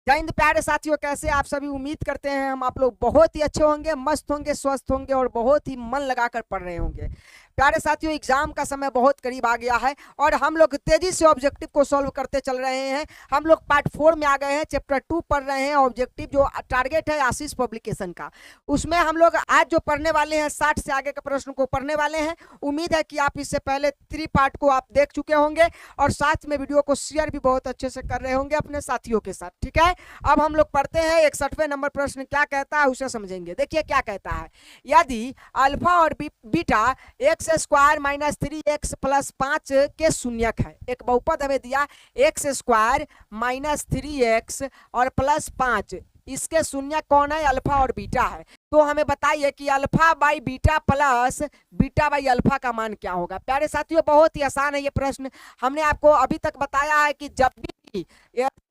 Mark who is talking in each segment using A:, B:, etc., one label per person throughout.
A: जय हिंद प्यारे साथियों, कैसे आप सभी। उम्मीद करते हैं हम आप लोग बहुत ही अच्छे होंगे, मस्त होंगे, स्वस्थ होंगे और बहुत ही मन लगाकर पढ़ रहे होंगे। प्यारे साथियों, एग्जाम का समय बहुत करीब आ गया है और हम लोग तेजी से ऑब्जेक्टिव को सॉल्व करते चल रहे हैं। हम लोग पार्ट 4 में आ गए हैं, चैप्टर 2 पढ़ रहे हैं। ऑब्जेक्टिव जो टारगेट है आशीष पब्लिकेशन का, उसमें हम लोग आज जो पढ़ने वाले हैं 60 से आगे के प्रश्न को पढ़ने वाले हैं। उम्मीद है कि आप इससे पहले 3 पार्ट को आप देख चुके होंगे और साथ में वीडियो को शेयर भी बहुत अच्छे से कर रहे होंगे अपने साथियों के साथ। ठीक है, अब हम लोग पढ़ते हैं 61वें नंबर प्रश्न क्या कहता है उसे समझेंगे। देखिए क्या कहता है, यदि अल्फा और beta x square minus 3x plus 5 के शून्यक है। एक बहुपद हमें दिया एक्स स्क्वायर माइनस 3x और प्लस 5, इसके शून्यक कौन है? अल्फा और बीटा है। तो हमें बताइए कि alpha by beta plus beta by alpha का मान क्या होगा। प्यारे साथियों, बहुत ही आसान है ये प्रश्न। हमने आपको अभी तक बताया है कि जब भी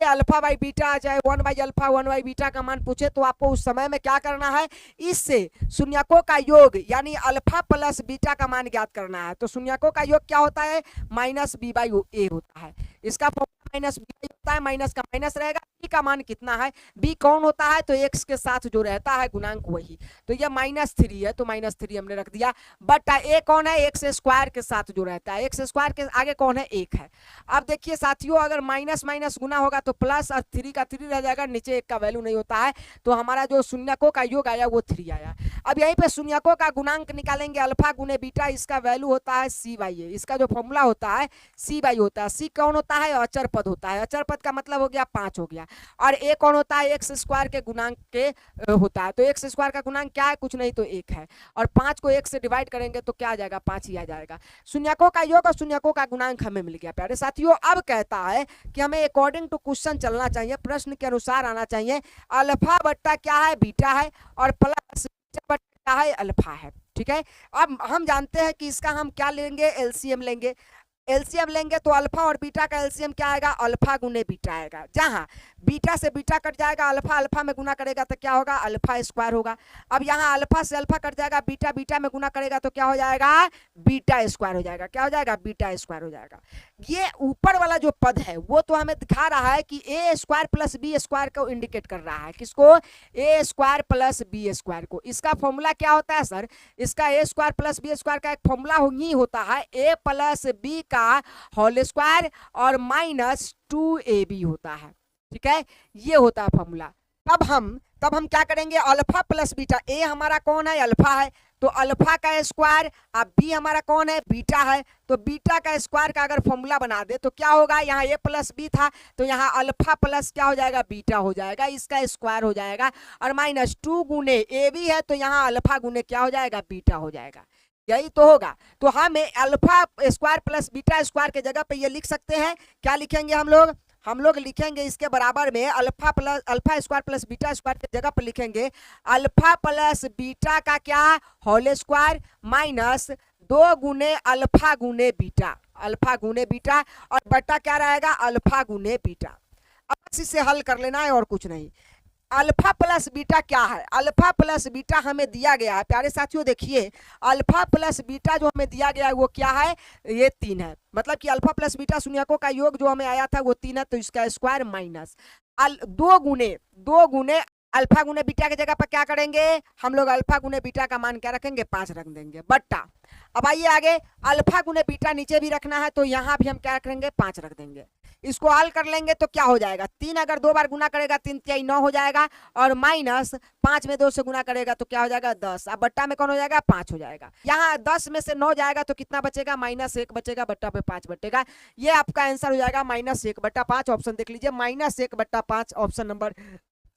A: अल्फा बाई बीटा चाहे 1 बाई अल्फा 1 बाई बीटा का मान पूछे तो आपको उस समय में क्या करना है, इससे शून्यकों का योग यानी अल्फा प्लस बीटा का मान ज्ञात करना है। तो शून्यकों का योग क्या होता है? माइनस बी बाई ए होता है। इसका माइनस बी होता है, माइनस का माइनस रहेगा। बी का मान कितना है? बी कौन होता है? तो एक्स के साथ जो रहता है गुणांक वही। तो ये -3 है, तो -3 हमने रख दिया। बट ए कौन है? एक्स स्क्वायर के साथ जो रहता है। एक्स स्क्वायर के आगे कौन है? 1 है। अब देखिए साथियों, अगर माइनस माइनस गुना होगा तो प्लस और 3 का 3 रह जाएगा, नीचे 1 का वैल्यू नहीं होता है। तो हमारा जो शून्यकों का योग आया वो 3 आया। अब यहीं पे शून्यकों का गुणांक निकालेंगे, अल्फा गुने बीटा, इसका वैल्यू होता है सी बाई ए। इसका जो फॉर्मूला होता है सी बाई होता है। सी कौन होता है? अचर पद होता है। अचर पद का मतलब हो गया 5 हो गया। और ए कौन होता है? एक्स स्क्वायर के गुणांक के होता है। तो एक्स स्क्वायर का गुणांक क्या है? कुछ नहीं तो 1 है। और 5 को 1 से डिवाइड करेंगे तो क्या आ जाएगा? 5 ही आ जाएगा। शून्यकों का योग और शून्यकों का गुणांक हमें मिल गया। प्यारे साथियों, अब कहता है कि हमें अकॉर्डिंग टू क्वेश्चन चलना चाहिए, प्रश्न के अनुसार आना चाहिए। अल्फा बट्टा क्या है? बीटा है, और प्लस बीटा बट्टा क्या है? अल्फा है। ठीक है, अब हम जानते हैं कि इसका हम क्या लेंगे? एलसीएम लेंगे। एलसीएम लेंगे तो अल्फा और बीटा का एलसीएम क्या आएगा? अल्फा गुने बीटा आएगा। जहां बीटा से बीटा कट जाएगा, अल्फा अल्फा में गुना करेगा तो क्या होगा? अल्फा स्क्वायर होगा। अब यहाँ अल्फा से अल्फा कट जाएगा, बीटा बीटा में गुना करेगा तो क्या हो जाएगा? बीटा स्क्वायर हो जाएगा। क्या हो जाएगा? बीटा स्क्वायर हो जाएगा। ये ऊपर वाला जो पद है वो तो हमें दिखा रहा है कि ए स्क्वायर प्लस बी स्क्वायर को इंडिकेट कर रहा है। किसको? ए स्क्वायर प्लस बी स्क्वायर को। इसका फॉर्मूला क्या होता है सर? इसका ए स्क्वायर प्लस बी स्क्वायर का एक फॉर्मूला ही होता है ए प्लस बी का होल स्क्वायर और माइनस 2ab होता है। ठीक है, ये होता है फॉर्मूला। तब हम क्या करेंगे? अल्फा प्लस बीटा, ए हमारा कौन है? अल्फा है, तो अल्फा का स्क्वायर, अब बी हमारा कौन है? बीटा है, तो बीटा का स्क्वायर का अगर फॉर्मूला बना दे तो क्या होगा? यहाँ ए प्लस बी था तो यहाँ अल्फा प्लस क्या हो जाएगा? बीटा हो जाएगा, इसका स्क्वायर हो जाएगा। और माइनस 2 गुने ए बी है तो यहाँ अल्फा गुने क्या हो जाएगा? बीटा हो जाएगा। यही तो होगा। तो हम alpha square plus beta square के जगह पे ये लिख सकते हैं। क्या लिखेंगे हम लोग लिखेंगे इसके बराबर में alpha square plus beta square के जगह पर लिखेंगे अल्फा प्लस बीटा का क्या? होल स्क्वायर माइनस 2 गुने अल्फा गुने बीटा, अल्फा गुने बीटा, और बटा क्या रहेगा? अल्फा गुने बीटा। अब इसे हल कर लेना है और कुछ नहीं। अल्फा प्लस बीटा क्या है? अल्फा प्लस बीटा हमें दिया गया है। प्यारे साथियों देखिए, अल्फा प्लस बीटा जो हमें दिया गया है वो क्या है? ये 3 है। मतलब कि अल्फा प्लस बीटा शून्यकों का योग जो हमें आया था वो 3 है, तो इसका स्क्वायर माइनस 2 गुने अल्फा गुने बीटा की जगह पर क्या करेंगे हम लोग? अल्फा गुने बीटा का मान क्या रखेंगे? 5 रख देंगे, बट्टा। अब आइए आगे, अल्फा गुने बीटा नीचे भी रखना है तो यहाँ भी हम क्या रखेंगे? 5 रख देंगे। इसको हल कर लेंगे तो क्या हो जाएगा? 3 अगर 2 बार गुना करेगा 3 3 9 हो जाएगा, और माइनस 5 में 2 से गुना करेगा तो क्या हो जाएगा? 10। अब बट्टा में कौन हो जाएगा? 5 हो जाएगा। यहाँ 10 में से 9 जाएगा तो कितना बचेगा? -1 बचेगा, बट्टा पे 5 बटेगा। ये आपका आंसर हो जाएगा -1/5। ऑप्शन देख लीजिए, -1/5 ऑप्शन नंबर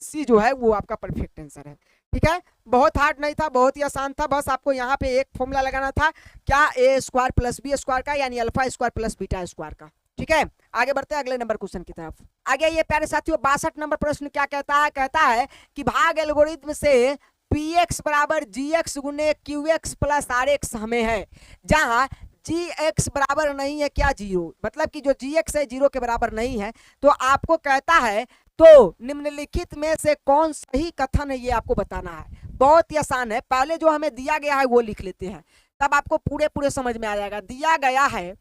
A: सी जो है वो आपका परफेक्ट आंसर है। ठीक है, बहुत हार्ड नहीं था, बहुत ही आसान था। बस आपको यहाँ पे एक फॉर्मूला लगाना था, क्या? ए स्क्वायर प्लस बी स्क्वायर का, यानी alpha square plus beta square का। ठीक है, आगे बढ़ते हैं अगले नंबर क्वेश्चन की तरफ। आगे ये प्यारे साथियों 62 नंबर प्रश्न क्या कहता है? कहता है कि भाग एल्गोरिथम से px बराबर gx गुने qx प्लस rx हमें है, जहां gx बराबर नहीं है क्या? 0, मतलब कि जो gx है 0 के बराबर नहीं है। तो आपको कहता है तो निम्नलिखित में से कौन सही कथन है ये आपको बताना है। बहुत ही आसान है, पहले जो हमें दिया गया है वो लिख लेते हैं, तब आपको पूरे समझ में आ जाएगा। दिया गया है,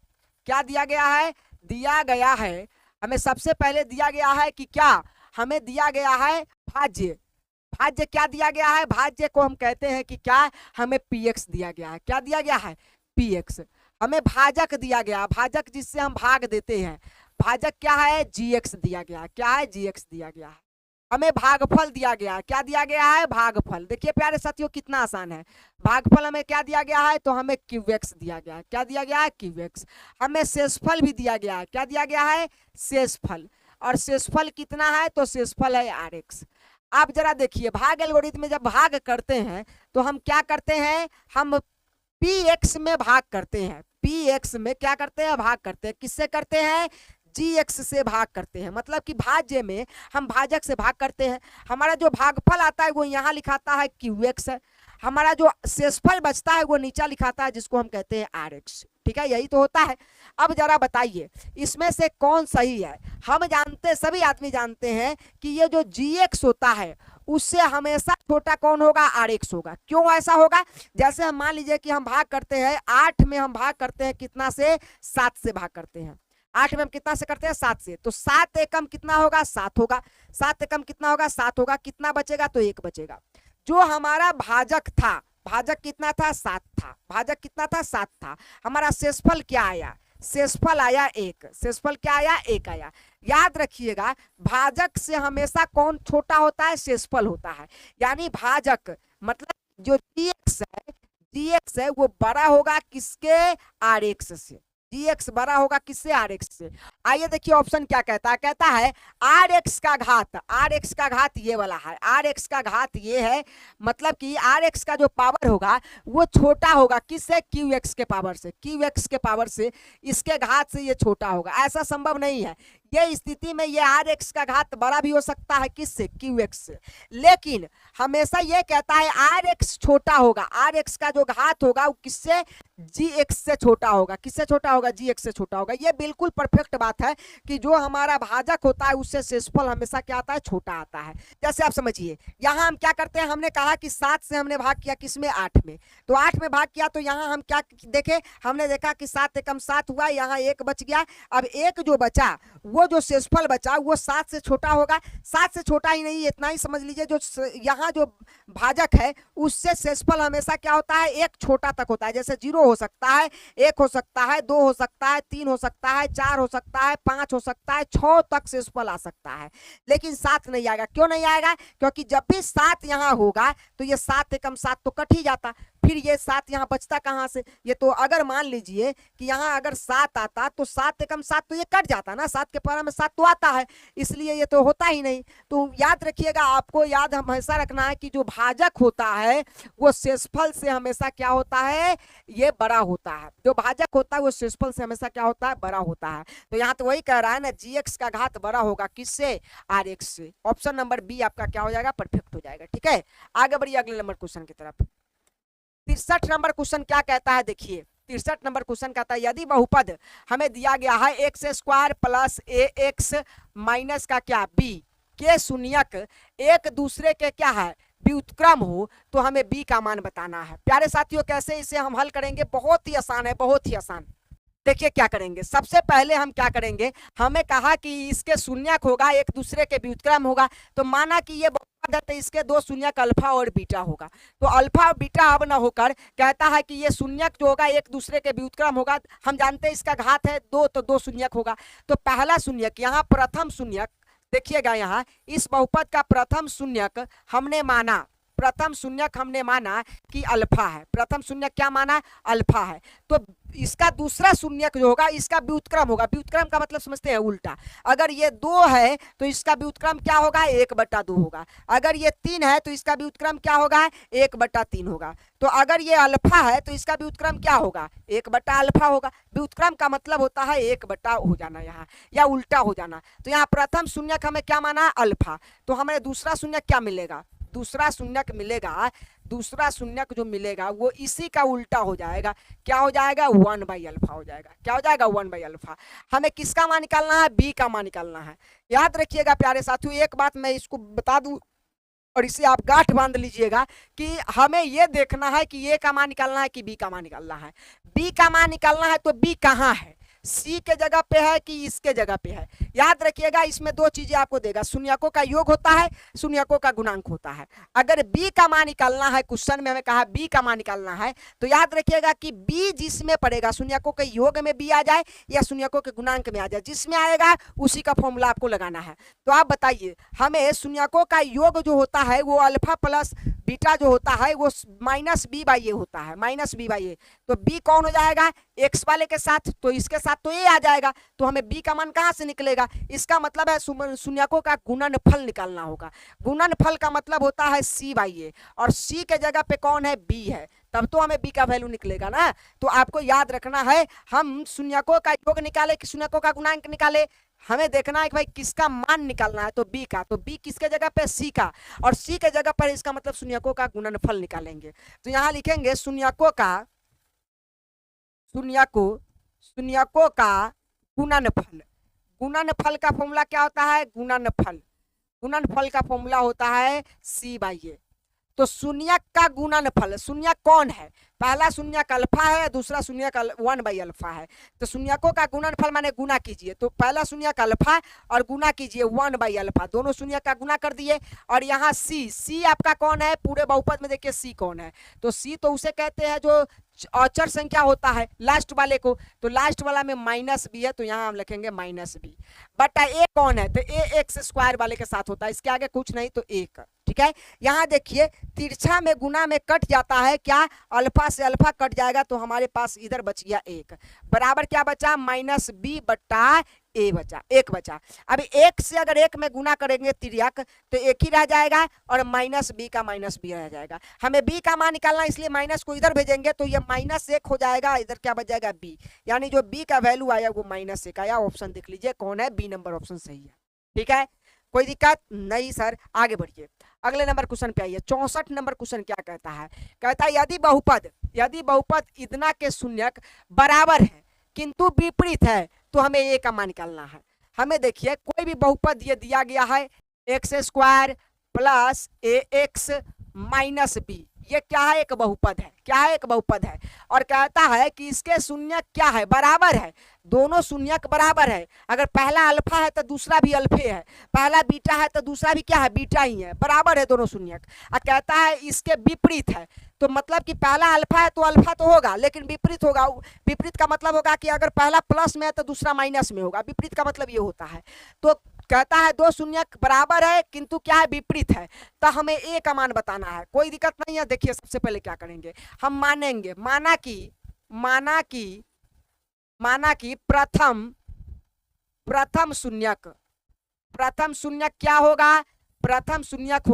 A: क्या दिया गया है? दिया गया है हमें सबसे पहले दिया गया है कि क्या? हमें दिया गया है भाज्य। भाज्य क्या दिया गया है? भाज्य को हम कहते हैं कि क्या, हमें px दिया गया है। क्या दिया गया है? px। हमें भाजक दिया गया, भाजक जिससे हम भाग देते हैं, भाजक क्या है? gx दिया गया। क्या है? gx दिया गया है। हमें भागफल दिया गया। क्या दिया गया है? भागफल। देखिए प्यारे साथियों कितना आसान है। भागफल हमें क्या दिया गया है? तो हमें क्यूएक्स दिया गया है। क्या दिया गया है? क्यूएक्स। हमें शेषफल भी दिया गया है। क्या दिया गया है? शेषफल। और शेषफल कितना है? तो शेषफल है rx। आप जरा देखिए, भाग एल्गोरिथम में जब भाग करते हैं तो हम क्या करते हैं? हम px में भाग करते हैं। px में क्या करते हैं? भाग करते हैं। किससे करते हैं? gx से भाग करते हैं। मतलब कि भाज्य में हम भाजक से भाग करते हैं। हमारा जो भागफल आता है वो यहाँ लिखाता है qx है। हमारा जो शेषफल बचता है वो नीचा लिखाता है, जिसको हम कहते हैं rx। ठीक है, यही तो होता है। अब जरा बताइए इसमें से कौन सही है? हम जानते, सभी आदमी जानते हैं कि ये जो gx होता है उससे हमेशा छोटा कौन होगा? rx होगा। क्यों ऐसा होगा? जैसे हम मान लीजिए कि हम भाग करते हैं 8 में, हम भाग करते हैं कितना से? 7 से भाग करते हैं। 8 में हम कितना से करते हैं? 7 से। तो 7 एकम कितना होगा? 7 होगा। 7 एकम कितना होगा? 7 होगा। कितना बचेगा? तो 1 बचेगा। जो हमारा भाजक था, भाजक कितना था? 7 था। भाजक कितना था? 7 था। हमारा शेषफल क्या आया? शेषफल आया 1। शेषफल क्या आया? 1 आया। याद रखिएगा, भाजक से हमेशा कौन छोटा होता है? शेषफल होता है। यानी भाजक मतलब जो gx है, gx है वो बड़ा होगा किसके? rx से। gx बड़ा होगा किससे? rx से। आइए देखिए ऑप्शन क्या कहता है। कहता है rx का घात, rx का घात ये वाला है। rx का घात ये है, मतलब कि rx का जो पावर होगा वो छोटा होगा किससे? qx के पावर से। qx के पावर से, इसके घात से ये छोटा होगा। ऐसा संभव नहीं है। ये स्थिति में ये rx का घात बड़ा भी हो सकता है किससे? qx से। लेकिन हमेशा ये कहता है rx छोटा होगा। rx का जो घात होगा वो किससे? gx से छोटा होगा। किससे छोटा होगा? gx से छोटा होगा। ये बिल्कुल परफेक्ट बात है कि जो हमारा भाजक होता है उससे शेषफल हमेशा क्या आता है? छोटा आता है। जैसे आप समझिए, यहाँ हम क्या करते हैं? हमने कहा कि 7 से हमने भाग किया किसमें? 8 में। तो 8 में भाग किया तो यहाँ हम क्या देखे? हमने देखा कि 7 एकम 7 हुआ, यहाँ 1 बच गया। अब 1 जो बचा, वो जो शेषफल बचा वो 7 से छोटा होगा। 7 से छोटा ही नहीं, इतना ही समझ लीजिए, जो यहाँ जो भाजक है उससे शेषफल हमेशा क्या होता है? 1 छोटा तक होता है। जैसे 0 हो सकता है, 1 हो सकता है, 2 हो सकता है, 3 हो सकता है, 4 हो सकता है, 5 हो सकता है, 6 तक शेषफल आ सकता है। लेकिन 7 नहीं आएगा। क्यों नहीं आएगा? क्योंकि जब भी 7 यहाँ होगा तो ये 7 एकम 7 तो कट ही जाता, फिर ये 7 यहाँ बचता कहाँ से? ये तो अगर मान लीजिए कि यहाँ अगर 7 आता तो 7 एकम 7 तो ये कट जाता ना, 7 के पारा में 7 तो आता है, इसलिए ये तो होता ही नहीं। तो याद रखिएगा, आपको याद हमेशा रखना है कि जो भाजक होता है वो शेषफल से हमेशा क्या होता है? ये बड़ा होता है। जो भाजक होता है वो शेषफल से हमेशा क्या होता है? बड़ा होता है। तो यहाँ तो वही कह रहा है ना, gx का घात बड़ा होगा किससे? rx से। ऑप्शन नंबर बी आपका क्या हो जाएगा? परफेक्ट हो जाएगा। ठीक है, आगे बढ़िए अगले नंबर क्वेश्चन की तरफ। 63 नंबर क्वेश्चन क्या कहता है? देखिए 63 नंबर क्वेश्चन कहता है यदि बहुपद हमें दिया गया है एक्स स्क्वायर प्लस ए एक्स माइनस का क्या? बी के शून्यक एक दूसरे के क्या है? व्युत्क्रम हो, तो हमें बी का मान बताना है। प्यारे साथियों, कैसे इसे हम हल करेंगे? बहुत ही आसान है, बहुत ही आसान। देखिए क्या करेंगे, सबसे पहले हम क्या करेंगे, हमें कहा कि इसके शून्यक होगा, एक दूसरे के व्युत्क्रम होगा, तो माना कि ये बहुपद है तो इसके दो शून्यक अल्फा और बीटा होगा। तो अल्फा और बीटा अब न होकर कहता है कि ये शून्यक जो होगा एक दूसरे के व्युत्क्रम होगा। हम जानते हैं इसका घात है 2, तो 2 शून्यक होगा। तो पहला शून्यक, यहाँ प्रथम शून्यक देखिएगा, यहाँ इस बहुपद का प्रथम शून्यक हमने माना, प्रथम शून्यक हमने माना कि अल्फा है। प्रथम शून्यक क्या माना? अल्फा है। तो इसका दूसरा शून्यक जो होगा इसका व्युत्क्रम होगा। व्युत्क्रम का मतलब समझते हैं उल्टा। अगर ये 2 है तो इसका व्युत्क्रम क्या होगा? 1/2 होगा। अगर ये 3 है तो इसका व्युत्क्रम क्या होगा? 1/3 होगा। तो अगर ये अल्फा है तो इसका व्युत्क्रम क्या होगा? 1/अल्फा होगा। व्युत्क्रम का मतलब होता है 1/, हो जाना यहाँ, या उल्टा हो जाना। तो यहाँ प्रथम शून्यक हमें क्या माना? अल्फा। तो हमें दूसरा शून्यक क्या मिलेगा? दूसरा शून्यक मिलेगा, दूसरा शून्यक जो मिलेगा वो इसी का उल्टा हो जाएगा। क्या हो जाएगा? 1/अल्फा हो जाएगा। क्या हो जाएगा? 1/अल्फा। हमें किसका मान निकालना है? बी का मान निकालना है। याद रखिएगा प्यारे साथियों, एक बात मैं इसको बता दूं और इसे आप गांठ बांध लीजिएगा कि हमें यह देखना है कि ए का मान निकालना है कि बी का मान निकालना है। बी का मान निकालना है तो बी कहाँ है? सी के जगह पे है कि इसके जगह पे है? याद रखिएगा, इसमें दो चीजें आपको देगा, शून्यकों का योग होता है, शून्यकों का गुणांक होता है। अगर b का मान निकालना है, क्वेश्चन में हमें कहा b का मान निकालना है, तो याद रखिएगा कि b जिसमें पड़ेगा, शून्यकों के योग में b आ जाए या शून्यकों के गुणांक में आ जाए, जिसमें आएगा उसी का फॉर्मूला आपको लगाना है। तो आप बताइए, हमें शून्यकों का योग जो होता है वो अल्फा प्लस बीटा जो होता है वो माइनस बी बाई ए होता है, माइनस बी बाई ए। तो बी कौन हो जाएगा, एक्स वाले के साथ, तो इसके साथ तो ए आ जाएगा। तो हमें बी का मान कहां से निकलेगा, इसका मतलब है शून्यकों का गुणनफल निकालना होगा। गुणनफल का मतलब होता है सी बाई ए, और सी के जगह पे कौन है, बी है, तब तो हमें बी का वैल्यू निकलेगा ना। तो आपको याद रखना है, हम शून्यकों का योग निकाले कि शून्यकों का गुणांक निकाले, हमें देखना है कि भाई किसका मान निकालना है, तो बी का। तो बी किसके जगह पे, सी का, और सी के जगह पर इसका मतलब शून्यकों का गुणनफल निकालेंगे। तो यहां लिखेंगे शून्यकों का गुणनफल। गुणनफल का फॉर्मूला क्या होता है, गुणनफल का फॉर्मूला होता है सी बाई ए। तो शून्यक का गुणनफल, शून्यक कौन है, पहला शून्यक अल्फा है, दूसरा शून्यक 1 बाई अल्फा है। तो शून्यकों का गुणनफल माने गुना कीजिए, तो पहला शून्यक अल्फा और गुना कीजिए 1 बाई अल्फा, दोनों शून्यक का गुना कर दिए। और यहाँ सी आपका कौन है, पूरे बहुपद में देखिए सी कौन है, तो सी तो उसे कहते हैं जो अचर संख्या होता है लास्ट वाले को, तो लास्ट वाला में माइनस बी है, तो यहाँ हम लिखेंगे माइनस बी। बटा ए कौन है, तो ए एक्स स्क्वायर वाले के साथ होता है, इसके आगे कुछ नहीं, तो एक। ठीक है, यहाँ देखिए तिरछा में गुना में कट जाता है क्या, अल्फा से अल्फा कट जाएगा, तो हमारे पास इधर बच गया एक, बराबर क्या बचा, माइनस बी बट्टा ए बचा, एक बचा। अभी एक से अगर एक में गुना करेंगे तिर्यक, तो एक ही रह जाएगा, और माइनस बी का माइनस बी रह जाएगा। हमें बी का मान निकालना, इसलिए माइनस को इधर भेजेंगे, तो ये माइनस एक हो जाएगा, इधर क्या बच जाएगा बी, यानी जो बी का वैल्यू आया वो माइनस एक आया। ऑप्शन देख लीजिए कौन है, बी नंबर ऑप्शन सही है। ठीक है, कोई दिक्कत नहीं सर, आगे बढ़िए, अगले नंबर क्वेश्चन पे आइए। 64 नंबर क्वेश्चन क्या कहता है, कहता है यदि बहुपद इतना के शून्यक बराबर है किंतु विपरीत है, तो हमें ए का मान निकालना है। हमें देखिए कोई भी बहुपद ये दिया गया है, एक्स स्क्वायर प्लस ए एक्स माइनस बी, ये क्या है, एक बहुपद है, क्या है, एक बहुपद है। और कहता है कि इसके शून्यक क्या है, बराबर है, दोनों शून्यक बराबर है। अगर पहला अल्फा है तो दूसरा भी अल्फे है, पहला बीटा है तो दूसरा भी क्या है, बीटा ही है, बराबर है दोनों शून्यक। और कहता है इसके विपरीत है, तो मतलब कि पहला अल्फा है तो अल्फा तो होगा, लेकिन विपरीत होगा। विपरीत का मतलब होगा कि अगर पहला प्लस में है तो दूसरा माइनस में होगा, विपरीत का मतलब ये होता है। तो कहता है दो शून्यक बराबर है किंतु क्या है, विपरीत है, तो हमें ए का मान बताना है। कोई दिक्कत नहीं है, देखिए सबसे पहले क्या करेंगे, हम मानेंगे, माना कि प्रथम शून्यक क्या होगा, प्रथम शून्यक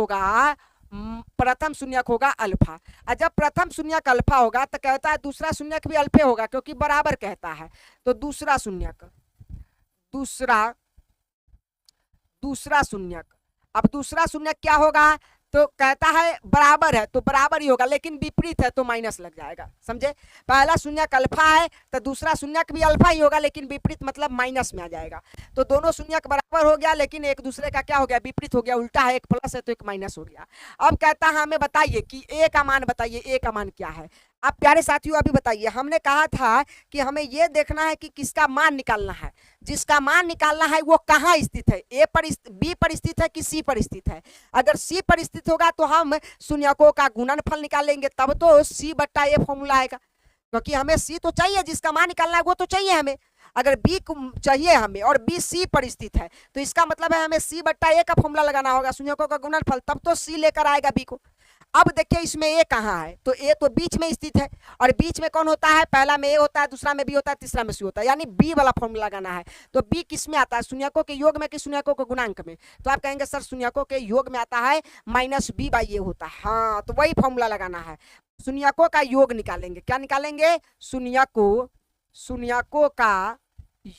A: होगा अल्फा। और जब प्रथम शून्यक अल्फा होगा तो कहता है दूसरा शून्यक भी अल्फे होगा, क्योंकि बराबर कहता है। तो दूसरा शून्यक, अब दूसरा शून्यक क्या होगा, तो कहता है बराबर है, तो बराबर ही होगा, लेकिन विपरीत है तो माइनस लग जाएगा, समझे। पहला शून्यक अल्फा है तो दूसरा शून्यक भी अल्फा ही होगा, लेकिन विपरीत मतलब माइनस में आ जाएगा। तो दोनों शून्यक बराबर हो गया, लेकिन एक दूसरे का क्या हो गया, विपरीत हो गया, उल्टा है, एक प्लस है तो एक माइनस हो गया। अब कहता है हमें बताइए कि ए का मान बताइए, ए का मान क्या है। अब प्यारे साथियों अभी बताइए, हमने कहा था कि हमें यह देखना है कि किसका मान निकालना है, जिसका मान निकालना है वो कहाँ स्थित है, ए पर, बी पर स्थित है कि सी पर स्थित है। अगर सी पर स्थित होगा तो हम शून्यकों का गुणनफल निकालेंगे, तब तो सी बट्टा ए फॉर्मूला आएगा, क्योंकि हमें सी तो चाहिए, जिसका मान निकालना है वो तो चाहिए हमें। अगर बी चाहिए हमें और बी सी पर स्थित है, तो इसका मतलब है हमें सी बट्टा ए का फॉर्मूला लगाना होगा, शून्यकों का गुणनफल, तब तो सी लेकर आएगा बी को। अब देखिए इसमें ए कहाँ है, तो ए तो बीच में स्थित है, और बीच में कौन होता है, पहला में ए होता है, दूसरा में बी होता है, तीसरा में सी होता है, यानी बी वाला फॉर्मूला लगाना है। तो बी किस में आता है, शून्यकों के योग में कि शून्यकों के गुणांक में, तो आप कहेंगे सर शून्यकों के योग में आता है, माइनस बी बाई ए होता है। हाँ, तो वही फॉर्मूला लगाना है, शून्यकों का योग निकालेंगे। क्या निकालेंगे, शून्यकों का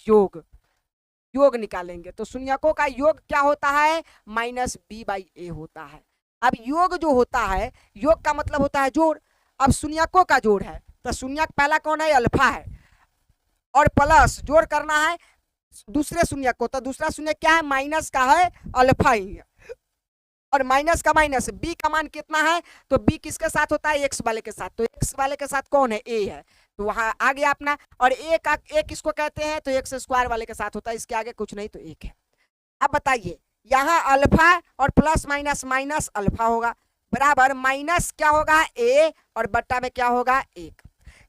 A: योग निकालेंगे। तो शून्यकों का योग क्या होता है, माइनस बी बाई ए होता है। अब योग जो होता है, योग का मतलब होता है जोड़। अब शून्यकों का जोड़ है, तो शून्यक पहला कौन है, अल्फा है, और प्लस जोड़ करना है दूसरे शून्यक को, तो दूसरा शून्यक क्या है, माइनस का है, अल्फा ही है। और माइनस का माइनस, बी का मान कितना है, तो बी किसके साथ होता है, एक्स वाले के साथ, तो एक्स वाले के साथ कौन है, ए है, तो वहां आ गया अपना। और ए का ए किसको कहते हैं, तो एक्स स्क्वायर वाले के साथ होता है, इसके आगे कुछ नहीं तो एक है। अब बताइए यहाँ अल्फा और प्लस माइनस माइनस अल्फा होगा बराबर माइनस क्या होगा ए और बट्टा में क्या होगा एक।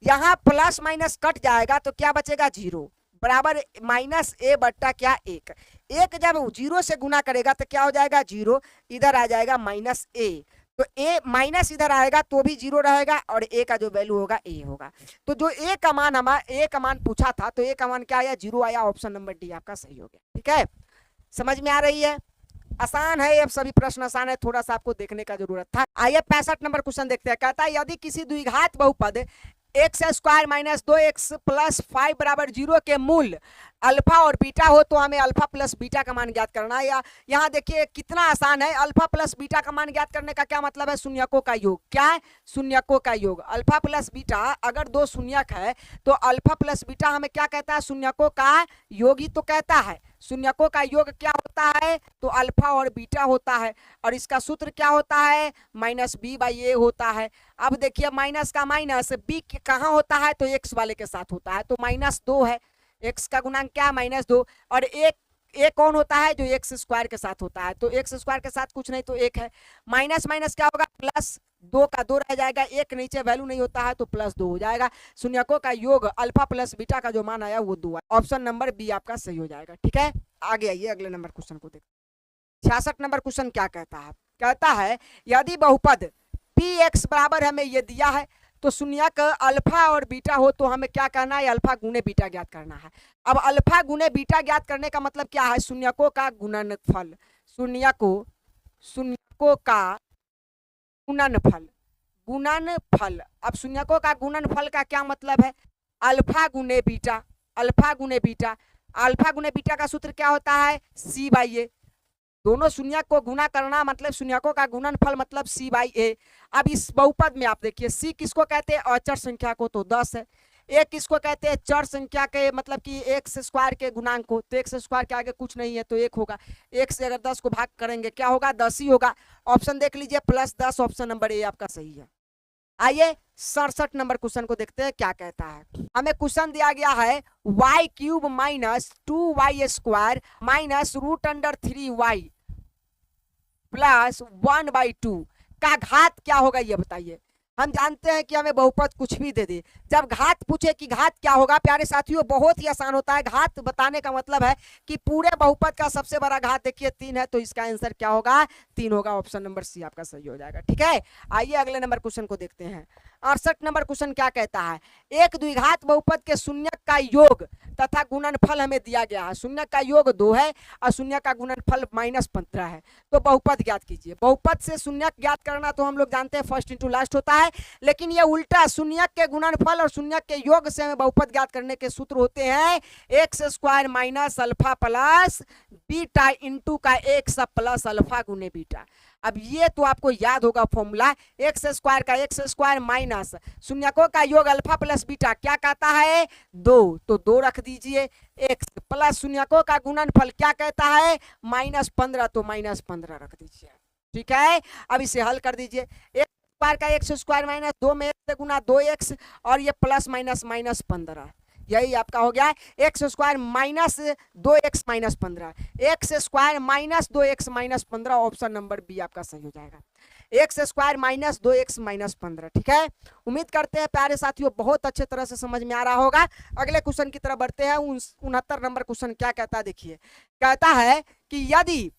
A: यहाँ प्लस माइनस कट जाएगा तो क्या बचेगा जीरो बराबर माइनस ए बट्टा क्या एक। एक जब जीरो से गुना करेगा तो क्या हो जाएगा जीरो, इधर आ जाएगा माइनस ए, तो ए माइनस इधर आएगा तो भी जीरो रहेगा और ए का जो वैल्यू होगा ए होगा। तो जो ए का मान हमारा ए का मान पूछा था तो ए का मान क्या आया, जीरो आया। ऑप्शन नंबर डी आपका सही हो गया। ठीक है, समझ में आ रही है, आसान है, अब सभी प्रश्न आसान है, थोड़ा सा आपको देखने का जरूरत था। आइए 65 नंबर क्वेश्चन देखते हैं। कहता है यदि किसी द्विघात बहुपद x square minus 2x plus 5 बराबर 0 के मूल अल्फा और बीटा हो तो हमें अल्फा प्लस बीटा का मान ज्ञात करना है। या यहाँ देखिए कितना आसान है, अल्फा प्लस बीटा का मान ज्ञात करने का क्या मतलब है, शून्यकों का योग। क्या है, शून्यकों का योग। अल्फा प्लस बीटा अगर दो शून्यक है तो अल्फा प्लस बीटा हमें क्या कहता है, शून्यकों का योग ही तो कहता है। शून्यकों का योग क्या होता है, तो अल्फा और बीटा होता है और इसका सूत्र क्या होता है, माइनस बी बाई ए होता है। अब देखिए माइनस का माइनस बी कहाँ होता है, तो एक्स वाले के साथ होता है, तो माइनस 2 है, एक्स का गुणांक क्या माइनस 2 और एक कौन होता है, जो एक्स स्क्वायर के साथ होता है, तो एक्स स्क्वायर के साथ कुछ नहीं तो एक है। माइनस माइनस क्या होगा, प्लस 2 का 2 रह जाएगा, एक नीचे वैल्यू नहीं होता है तो प्लस 2 हो जाएगा। शून्यकों का योग अल्फा प्लस बीटा का जो मान आया वो 2 है। ऑप्शन नंबर बी आपका सही हो जाएगा। ठीक है, आगे आइए अगले नंबर क्वेश्चन को देखिए। 66 नंबर क्वेश्चन क्या कहता है, कहता है यदि बहुपद पी एक्स बराबर हमें ये दिया है तो शून्यक अल्फा और बीटा हो तो हमें क्या करना है, अल्फा गुने बीटा ज्ञात करना है। अब अल्फा गुने बीटा ज्ञात करने का मतलब क्या है, शून्यकों का गुणनफल, शून्यकों का गुणनफल। अब शून्यकों का गुणनफल का क्या मतलब है, अल्फा गुने बीटा, अल्फा गुने बीटा। अल्फा गुने बीटा का सूत्र क्या होता है, सी बाई ए। दोनों शून्यक को गुना करना मतलब शून्यकों का गुणनफल मतलब सी बाई ए। अब इस बहुपद में आप देखिए सी किसको कहते हैं, अचर संख्या को, तो 10 है। ए किसको कहते हैं, चर संख्या के मतलब कि एक्स स्क्वायर के गुणांक को, तो एक्स स्क्वायर के आगे कुछ नहीं है तो एक होगा। एक से अगर 10 को भाग करेंगे क्या होगा, 10 ही होगा। ऑप्शन देख लीजिए प्लस 10, ऑप्शन नंबर ए आपका सही है। आइए 67 नंबर क्वेश्चन को देखते हैं क्या कहता है। हमें क्वेश्चन दिया गया है y cube minus 2y square minus root under 3y plus 1/2 का घात क्या होगा, ये बताइए। हम जानते हैं कि हमें बहुपद कुछ भी दे दे, जब घात पूछे कि घात क्या होगा, प्यारे साथियों बहुत ही आसान होता है। घात बताने का मतलब है कि पूरे बहुपद का सबसे बड़ा घात देखिए 3 है तो इसका आंसर क्या होगा, 3 होगा। ऑप्शन नंबर सी आपका सही हो जाएगा। ठीक है, आइए अगले नंबर क्वेश्चन को देखते हैं। 68 नंबर क्वेश्चन क्या कहता है, एक द्विघात बहुपद के शून्यक का योग तथा गुणनफल हमें दिया गया है। शून्यक का योग 2 है और शून्य का गुणनफल -15 है, तो बहुपद ज्ञात कीजिए। बहुपद से शून्यक ज्ञात करना तो हम लोग जानते हैं फर्स्ट इंटू लास्ट होता है, लेकिन ये उल्टा शून्यक के गुणनफल और शून्यक के योग से हमें बहुपद ज्ञात करने के सूत्र होते हैं x square minus alpha plus beta into का एक्स प्लस अल्फा गुने बीटा। अब ये तो आपको याद होगा फॉर्मूला, एक्स स्क्वायर माइनस शून्यकों का योग अल्फा प्लस बीटा क्या कहता है, 2, तो 2 रख दीजिए। एक्स प्लस शून्यकों का गुणनफल क्या कहता है, -15, तो -15 रख दीजिए। ठीक है, अब इसे हल कर दीजिए। स्क्वायर का एक्स स्क्वायर माइनस 2 में से गुना 2x और ये प्लस माइनस -15, यही आपका हो गया x square minus 2x minus 15, x square minus 2x minus 15। Option number B आपका सही हो जाएगा, x square minus 2x minus 15। ठीक है, उम्मीद करते हैं प्यारे साथियों बहुत अच्छे तरह से समझ में आ रहा होगा। अगले क्वेश्चन की तरफ बढ़ते हैं। 69 नंबर क्वेश्चन क्या कहता है, देखिए कहता है कि यदि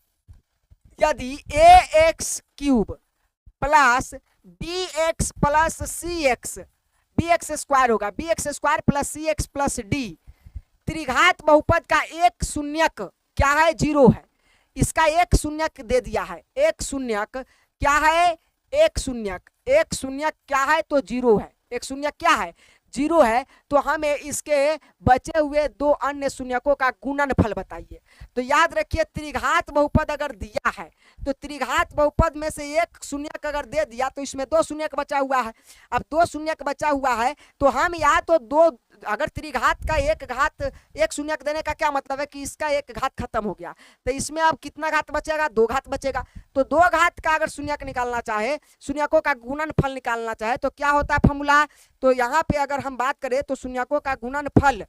A: ax cube plus bx plus cx, bx square होगा, bx square plus cx plus d त्रिघात बहुपद का एक शून्यक क्या है, 0 है। इसका एक शून्यक दे दिया है, एक शून्यक क्या है, एक शून्यक क्या है, तो 0 है। एक शून्यक क्या है, 0 है। तो हमें इसके बचे हुए 2 अन्य शून्यकों का गुणनफल बताइए। तो याद रखिए त्रिघात बहुपद अगर दिया है तो त्रिघात बहुपद में से एक शून्यक अगर दे दिया तो इसमें 2 शून्यक बचा हुआ है। अब 2 शून्यक बचा हुआ है तो हम या तो अगर त्रिघात का एक घात एक शून्यक देने का क्या मतलब है कि इसका एक घात खत्म हो गया, तो इसमें अब कितना घात बचेगा, 2 घात बचेगा। तो 2 घात का अगर शून्यक निकालना चाहे, शून्यकों का गुणनफल निकालना चाहे तो क्या होता है फॉर्मूला, तो यहाँ पे अगर हम बात करें तो शून्यकों का गुणनफल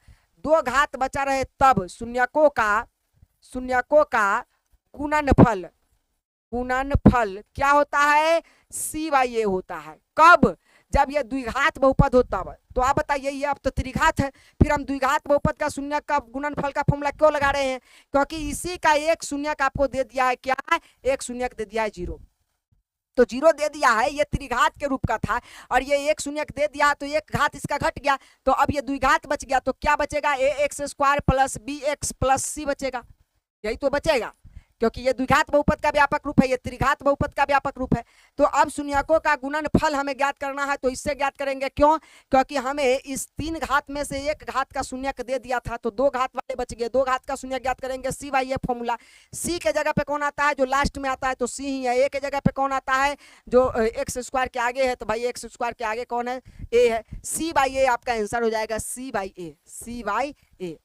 A: 2 घात बचा रहे तब शून्यकों का गुणनफल क्या होता है, c/a होता है। कब, जब ये द्विघात बहुपद हो तब। तो आप बताइए, ये अब तो त्रिघात है, फिर हम द्विघात बहुपद का शून्यक का गुणनफल का फॉर्मूला क्यों लगा रहे हैं, क्योंकि इसी का एक शून्यक आपको दे दिया है, क्या एक शून्यक दे दिया है 0। तो 0 दे दिया है, ये त्रिघात के रूप का था, और ये एक शून्यक दे दिया तो एक घात इसका घट गया, तो अब ये द्विघात बच गया, तो क्या बचेगा, ax² plus bx plus c बचेगा, यही तो बचेगा, क्योंकि ये द्विघात बहुपद का व्यापक रूप है, ये त्रिघात बहुपद का व्यापक रूप है। तो अब शून्यकों का गुणनफल हमें ज्ञात करना है, तो इससे ज्ञात करेंगे, क्यों, क्योंकि हमें इस 3 घात में से एक घात का शून्यक दे दिया था, तो 2 घात वाले बच गए, 2 घात का शून्यक ज्ञात करेंगे c/a फॉर्मूला। c के जगह पे कौन आता है, जो लास्ट में आता है, तो c ही है। a के जगह पे कौन आता है, जो x² के आगे है, तो भाई x² के आगे कौन है, a है। c/a आपका आंसर हो जाएगा, c/a।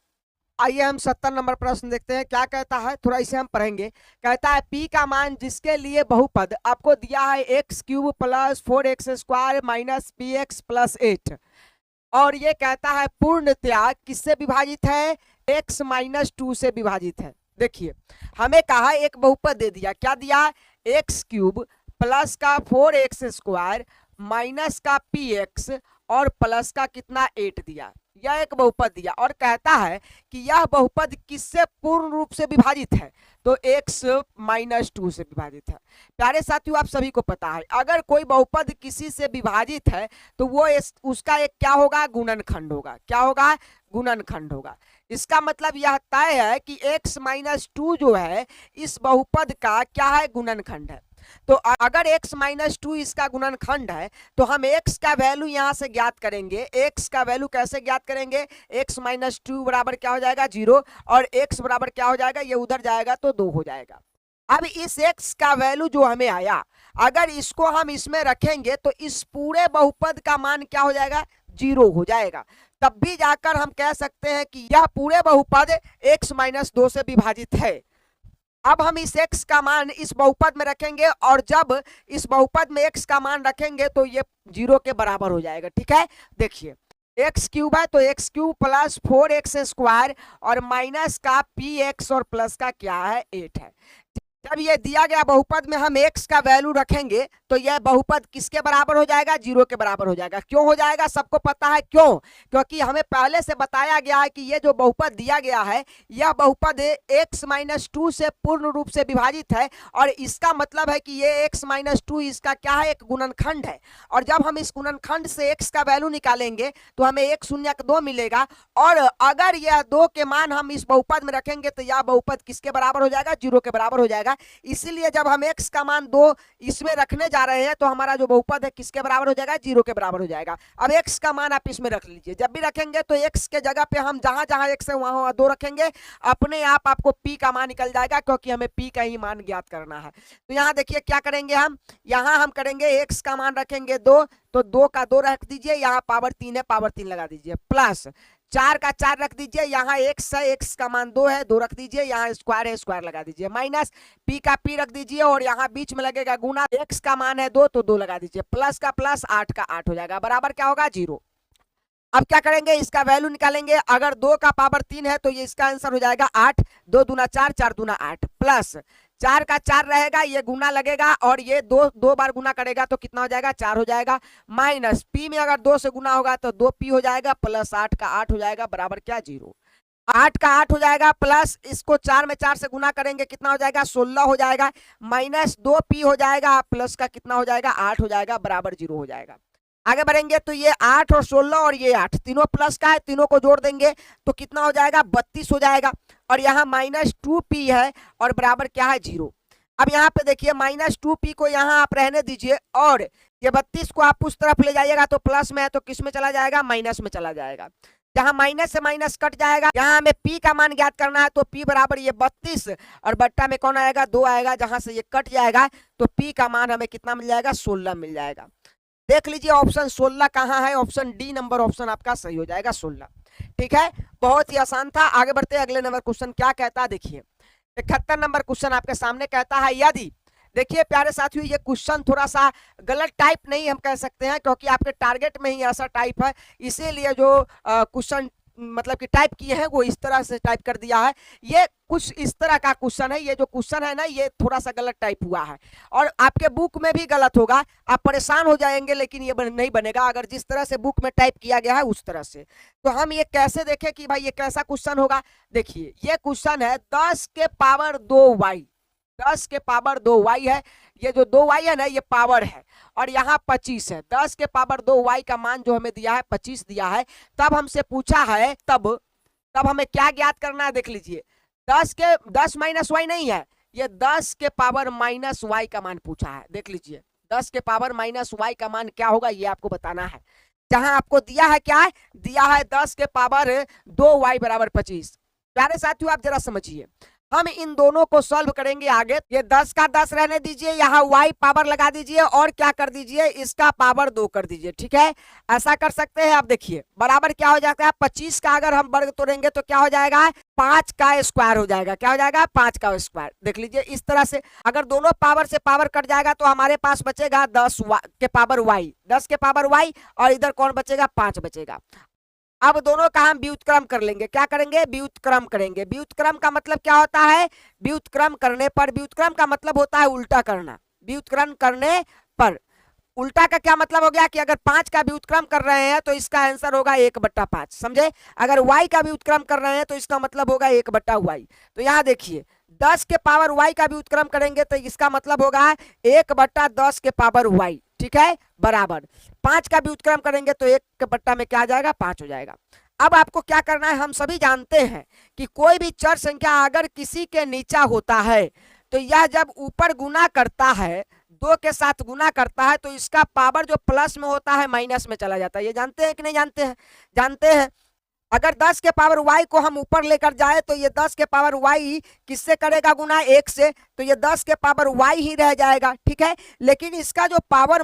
A: आइए हम 70 नंबर प्रश्न देखते हैं, क्या कहता है, थोड़ा इसे हम पढ़ेंगे। कहता है p का मान जिसके लिए बहुपद आपको दिया है x³ plus 4x² minus px plus 8, और ये कहता है पूर्णतया किससे विभाजित है, x माइनस 2 से विभाजित है। देखिए हमें कहा एक बहुपद दे दिया, क्या दिया, x³ प्लस का 4x² माइनस का px और प्लस का कितना 8 दिया, यह एक बहुपद दिया, और कहता है कि यह बहुपद किससे पूर्ण रूप से विभाजित है, तो x माइनस 2 से विभाजित है। प्यारे साथियों, आप सभी को पता है अगर कोई बहुपद किसी से विभाजित है तो वो उसका एक क्या होगा, गुणनखंड होगा। क्या होगा, गुणनखंड होगा। इसका मतलब यह तय है कि x माइनस 2 जो है इस बहुपद का क्या है, गुणनखंड है। तो अगर x माइनस 2 इसका गुणनखंड है तो हम x का वैल्यू यहां से ज्ञात करेंगे। x का वैल्यू कैसे ज्ञात करेंगे, x माइनस 2 बराबर क्या हो जाएगा, 0, और x बराबर क्या हो जाएगा, ये उधर जाएगा तो 2 हो जाएगा। अब इस x का वैल्यू जो हमें आया, अगर इसको हम इसमें रखेंगे तो इस पूरे बहुपद का मान क्या हो जाएगा, 0 हो जाएगा। तब भी जाकर हम कह सकते हैं कि यह पूरे बहुपद x माइनस 2 से विभाजित है। अब हम इस x का मान इस बहुपद में रखेंगे, और जब इस बहुपद में x का मान रखेंगे तो ये 0 के बराबर हो जाएगा। ठीक है, देखिए x³ है तो x³ प्लस 4x² और माइनस का px और प्लस का क्या है, 8 है। जब ये दिया गया बहुपद में हम x का वैल्यू रखेंगे तो यह बहुपद किसके बराबर हो जाएगा, 0 के बराबर हो जाएगा। क्यों हो जाएगा, सबको पता है क्यों, क्योंकि हमें पहले से बताया गया है कि ये जो बहुपद दिया गया है यह बहुपद x माइनस 2 से पूर्ण रूप से विभाजित है, और इसका मतलब है कि ये x माइनस 2 इसका क्या है, एक गुणनखंड है। और जब हम इस गुणनखंड से x का वैल्यू निकालेंगे तो हमें 1 शून्यक 2 मिलेगा, और अगर यह 2 के मान हम इस बहुपद में रखेंगे तो यह बहुपद किसके बराबर हो जाएगा, 0 के बराबर हो जाएगा। इसीलिए जब हम x का मान 2 इसमें रखने जा रहे हैं तो हमारा जो बहुपद है किसके बराबर हो जाएगा, 0 के बराबर हो जाएगा। अब x का मान आप इसमें रख लीजिए, जब भी रखेंगे तो x के जगह पे हम जहां जहां x है वहां 2 रखेंगे, अपने आप आपको p का मान निकल जाएगा, क्योंकि हमें p का ही मान ज्ञात करना है। तो यहाँ देखिए क्या करेंगे, हम यहाँ हम करेंगे x का मान रखेंगे 2, तो 2 का 2 रख दीजिए, यहाँ पावर 3 है, पावर 3 लगा दीजिए, प्लस 4 का 4 रख दीजिए, यहाँ x है, x का मान 2 है, 2 रख दीजिए, यहाँ स्क्वायर है, स्क्वायर लगा दीजिए, माइनस p का p रख दीजिए, और यहाँ बीच में लगेगा गुना, x का मान है 2 तो 2 लगा दीजिए, प्लस का प्लस 8 का 8 हो जाएगा, बराबर क्या होगा, 0। अब क्या करेंगे, इसका वैल्यू निकालेंगे। अगर 2 का पावर 3 है तो ये इसका आंसर हो जाएगा 8, 2 दूना 4, 4 दूना 8, प्लस 4 का 4 रहेगा, ये गुना लगेगा, और ये 2 बार गुना करेगा तो कितना हो जाएगा, 4 हो जाएगा, माइनस p में अगर 2 से गुना होगा तो 2p हो जाएगा, प्लस 8 का 8 हो जाएगा, बराबर क्या, 0। 8 का 8 हो जाएगा, प्लस इसको 4 में 4 से गुना करेंगे कितना हो जाएगा, 16 हो जाएगा, माइनस 2p हो जाएगा, प्लस का कितना हो जाएगा, 8 हो जाएगा, बराबर 0 हो जाएगा। आगे बढ़ेंगे तो ये 8 और 16 और ये 8 तीनों प्लस का है, तीनों को जोड़ देंगे तो कितना हो जाएगा, 32 हो जाएगा, और यहाँ माइनस 2p है और बराबर क्या है, 0। अब यहाँ पे देखिए माइनस 2p को यहाँ आप रहने दीजिए, और ये 32 को आप उस तरफ ले जाइएगा तो प्लस में है तो किस में चला जाएगा, माइनस में चला जाएगा। जहां माइनस से माइनस कट जाएगा, यहाँ हमें p का मान ज्ञात करना है, तो p बराबर ये 32 और बट्टा में कौन आएगा, 2 आएगा, जहां से ये कट जाएगा तो p का मान हमें कितना मिल जाएगा, 16 मिल जाएगा। देख लीजिए ऑप्शन 16 कहाँ है, ऑप्शन डी नंबर ऑप्शन आपका सही हो जाएगा 16। ठीक है, बहुत ही आसान था। आगे बढ़ते हैं, अगले नंबर क्वेश्चन क्या कहता है देखिए। 71 नंबर क्वेश्चन आपके सामने कहता है यदि, देखिए प्यारे साथियों ये क्वेश्चन थोड़ा सा गलत टाइप नहीं हम कह सकते हैं, क्योंकि आपके टारगेट में ही ऐसा टाइप है, इसीलिए जो क्वेश्चन मतलब कि टाइप किए हैं वो इस तरह से टाइप कर दिया है। ये कुछ इस तरह का क्वेश्चन है, ये जो क्वेश्चन है ना ये थोड़ा सा गलत टाइप हुआ है और आपके बुक में भी गलत होगा, आप परेशान हो जाएंगे, लेकिन ये नहीं बनेगा अगर जिस तरह से बुक में टाइप किया गया है उस तरह से। तो हम ये कैसे देखें कि भाई ये कैसा क्वेश्चन होगा। देखिए ये क्वेश्चन है 10 के पावर 2y, 10 के पावर 2y है, ये जो 2y है ना ये पावर है और यहाँ 25 है। 10 के पावर 2y का मान जो हमें दिया है 25 दिया है। तब हमसे पूछा है तब हमें क्या ज्ञात करना है, देख लीजिए 10 माइनस वाई नहीं है, ये 10 के पावर माइनस वाई का मान पूछा है। देख लीजिए 10 के पावर माइनस वाई का मान क्या होगा ये आपको बताना है। जहां आपको दिया है क्या है, दिया है 10 के पावर 2y बराबर 25। प्यारे साथियों आप जरा समझिए, हम इन दोनों को सॉल्व करेंगे आगे। ये 10 का 10 रहने दीजिए, यहाँ y पावर लगा दीजिए और क्या कर दीजिए इसका पावर 2 कर दीजिए। ठीक है, ऐसा कर सकते हैं। आप देखिए बराबर क्या हो जाता है, 25 का अगर हम वर्ग तोड़ेंगे तो क्या हो जाएगा, 5 का स्क्वायर हो जाएगा। क्या हो जाएगा, 5 का स्क्वायर। देख लीजिए इस तरह से अगर दोनों पावर से पावर कट जाएगा तो हमारे पास बचेगा 10 के पावर y, 10 के पावर y और इधर कौन बचेगा, 5 बचेगा। अब दोनों का हम व्युत्क्रम कर लेंगे। क्या करेंगे, व्युत्क्रम करेंगे। व्युत्क्रम का मतलब क्या होता है, व्युत्क्रम करने पर, व्युत्क्रम का मतलब होता है उल्टा करना। व्युत्क्रम करने पर उल्टा का क्या मतलब हो गया कि अगर 5 का व्युत्क्रम कर रहे हैं तो इसका आंसर होगा 1/5, समझे। अगर y का व्युत्क्रम कर रहे हैं तो इसका मतलब होगा 1/y। तो यहाँ देखिए 10 के पावर y का व्युत्क्रम करेंगे तो इसका मतलब होगा 1/10 के पावर y। ठीक है, बराबर 5 का व्युत्क्रम करेंगे तो 1 में क्या आ जाएगा, 5 हो जाएगा। अब आपको क्या करना है, हम सभी जानते हैं कि कोई भी चर संख्या अगर किसी के नीचा होता है तो यह जब ऊपर गुना करता है, 2 के साथ गुना करता है तो इसका पावर जो प्लस में होता है माइनस में चला जाता है। ये जानते हैं कि नहीं जानते हैं, जानते हैं। अगर 10 के पावर y को हम ऊपर लेकर जाए तो ये 10 के पावर y किससे करेगा गुना, 1 से, तो ये 10 के पावर y ही रह जाएगा। ठीक है, लेकिन इसका जो पावर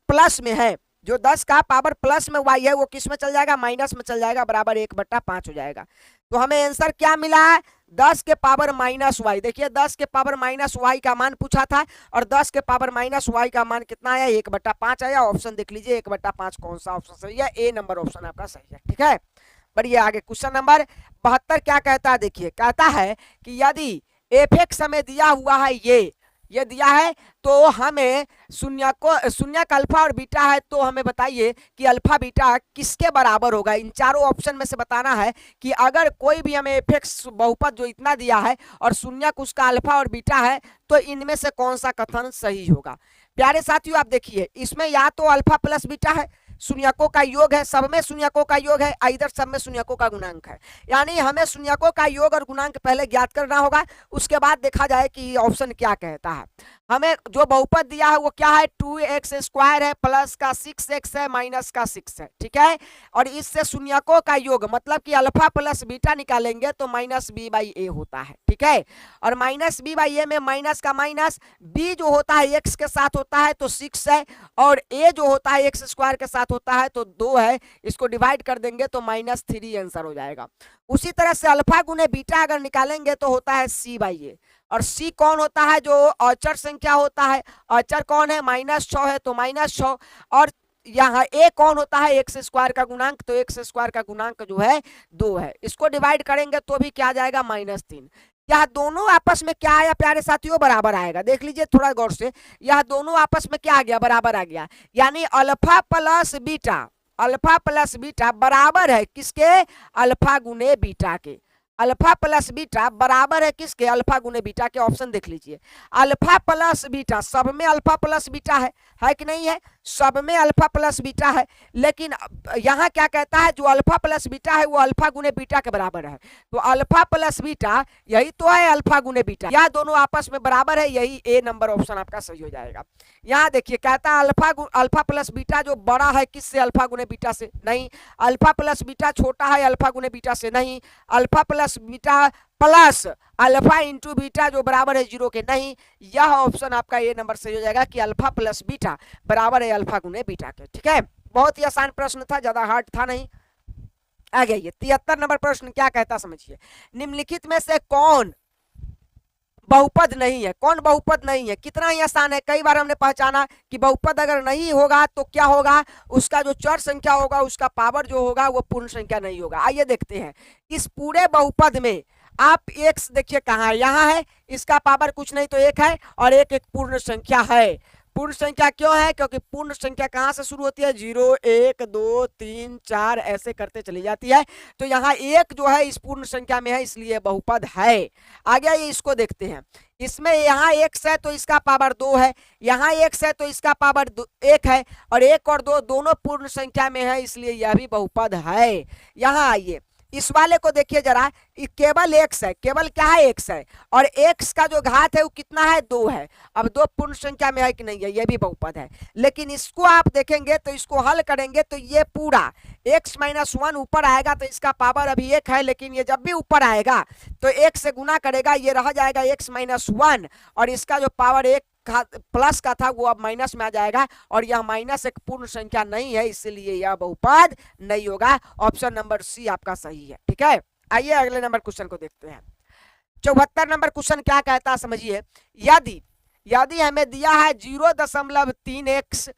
A: प्लस में है, जो 10 का पावर प्लस में y है वो किस में चल जाएगा, माइनस में चल जाएगा, बराबर 1/5 हो जाएगा। तो हमें आंसर क्या मिला है, 10 के पावर माइनस वाई। देखिए 10 के पावर माइनस वाई का मान पूछा था और 10 के पावर माइनस वाई का मान कितना आया, 1/5 आया। ऑप्शन देख लीजिए 1/5 कौन सा ऑप्शन सही है, ए नंबर ऑप्शन आपका सही है। ठीक है, बढ़िए आगे क्वेश्चन नंबर 72 क्या कहता है देखिए, कहता है कि यदि एफ हमें दिया हुआ है, ये दिया है तो हमें शून्य का अल्फा और बीटा है, तो हमें बताइए कि अल्फा बीटा किसके बराबर होगा। इन चारों ऑप्शन में से बताना है कि अगर कोई भी हमें एफ बहुपद जो इतना दिया है और शून्य उसका अल्फा और बीटा है तो इनमें से कौन सा कथन सही होगा। प्यारे साथियों आप देखिए इसमें या तो अल्फा प्लस बीटा है, शून्यकों का योग है, सब में शून्यकों का योग है, इधर सब में शून्यकों का गुणांक है। यानी हमें शून्यकों का योग और गुणांक पहले ज्ञात करना होगा, उसके बाद देखा जाए कि ऑप्शन क्या कहता है। हमें जो बहुपद दिया है वो क्या है, 2x² है, प्लस का 6x है, माइनस का 6 है। ठीक है, और इससे शून्यकों का योग मतलब कि अल्फा प्लस बीटा निकालेंगे तो -b/a होता है। ठीक है, और -b/a में माइनस का माइनस, b जो होता है x के साथ होता है तो 6 है और a जो होता है x² के साथ होता है तो 2 है। इसको डिवाइड कर देंगे तो -3 आंसर हो जाएगा। उसी तरह से अल्फा गुने बीटा अगर निकालेंगे तो होता है c/a, और c कौन होता है, जो अचर संख्या होता है। अचर कौन है, -6 है तो -6, और यहाँ a कौन होता है, x² का गुणांक, तो x² का गुणांक जो है 2 है। इसको डिवाइड करेंगे तो भी क्या आ जाएगा, -3। यह दोनों आपस में क्या आया प्यारे साथियों, बराबर आएगा। देख लीजिए थोड़ा गौर से, यह दोनों आपस में क्या आ गया, बराबर आ गया। यानी अल्फा प्लस बीटा बराबर है किसके, अल्फा गुने बीटा के। अल्फा प्लस बीटा बराबर है किसके, अल्फा गुने बीटा के। ऑप्शन देख लीजिए, अल्फा प्लस बीटा, सब में अल्फा प्लस बीटा है कि नहीं है, सब में अल्फा प्लस बीटा है। लेकिन यहाँ क्या कहता है, जो अल्फा प्लस बीटा है वो अल्फा गुने बीटा के बराबर है। तो अल्फा प्लस बीटा यही तो है अल्फा गुने बीटा, यह दोनों आपस में बराबर है, यही ए नंबर ऑप्शन आपका सही हो जाएगा। यहाँ देखिए कहता है अल्फा प्लस बीटा जो बड़ा है किससे, अल्फा गुने बीटा से नहीं। अल्फा प्लस बीटा छोटा है अल्फा गुने बीटा से नहीं। Alpha plus plus beta plus alpha into beta जो बराबर है 0 के। नहीं, यह ऑप्शन आपका ए नंबर सही हो जाएगा कि अल्फा प्लस बीटा बराबर है अल्फा गुने बीटा के। ठीक है, बहुत ही आसान प्रश्न था, ज्यादा हार्ड था नहीं। आगे ये 73 नंबर प्रश्न क्या कहता समझिए, निम्नलिखित में से कौन बहुपद नहीं है? कौन बहुपद नहीं है? कितना ही आसान है, कई बार हमने पहचाना कि बहुपद अगर नहीं होगा तो क्या होगा, उसका जो चर संख्या होगा उसका पावर जो होगा वो पूर्ण संख्या नहीं होगा। आइए देखते हैं, इस पूरे बहुपद में आप x देखिए कहाँ है, यहाँ है, इसका पावर कुछ नहीं तो एक है, और एक एक पूर्ण संख्या है। पूर्ण संख्या क्यों है? क्योंकि पूर्ण संख्या कहां से शुरू होती है, 0 1 2 3 4 ऐसे करते चली जाती है। तो यहाँ एक जो है इस पूर्ण संख्या में है, इसलिए बहुपद है। आगे ये इसको देखते हैं, इसमें यहाँ x है तो इसका पावर 2 है, यहाँ x है तो इसका पावर 1 है, और 1 और 2 दोनों पूर्ण संख्या में है, इसलिए यह भी बहुपद है। यहाँ आइए इस वाले को देखिए जरा, केवल x है, केवल क्या है x है, और x का जो घात है वो कितना है, 2 है। अब 2 पूर्ण संख्या में है कि नहीं है, ये भी बहुपद है। लेकिन इसको आप देखेंगे तो इसको हल करेंगे तो ये पूरा x माइनस 1 ऊपर आएगा तो इसका पावर अभी 1 है, लेकिन ये जब भी ऊपर आएगा तो 1 से गुना करेगा, ये रह जाएगा x माइनस 1, और इसका जो पावर 1 प्लस का था वो अब माइनस में आ जाएगा, और यह माइनस एक पूर्ण संख्या नहीं है, इसलिए यह बहुपद नहीं होगा। ऑप्शन नंबर सी आपका सही है। ठीक है, आइए अगले नंबर क्वेश्चन को देखते हैं। 74 नंबर क्वेश्चन क्या कहता है समझिए, यदि हमें दिया है 0.3x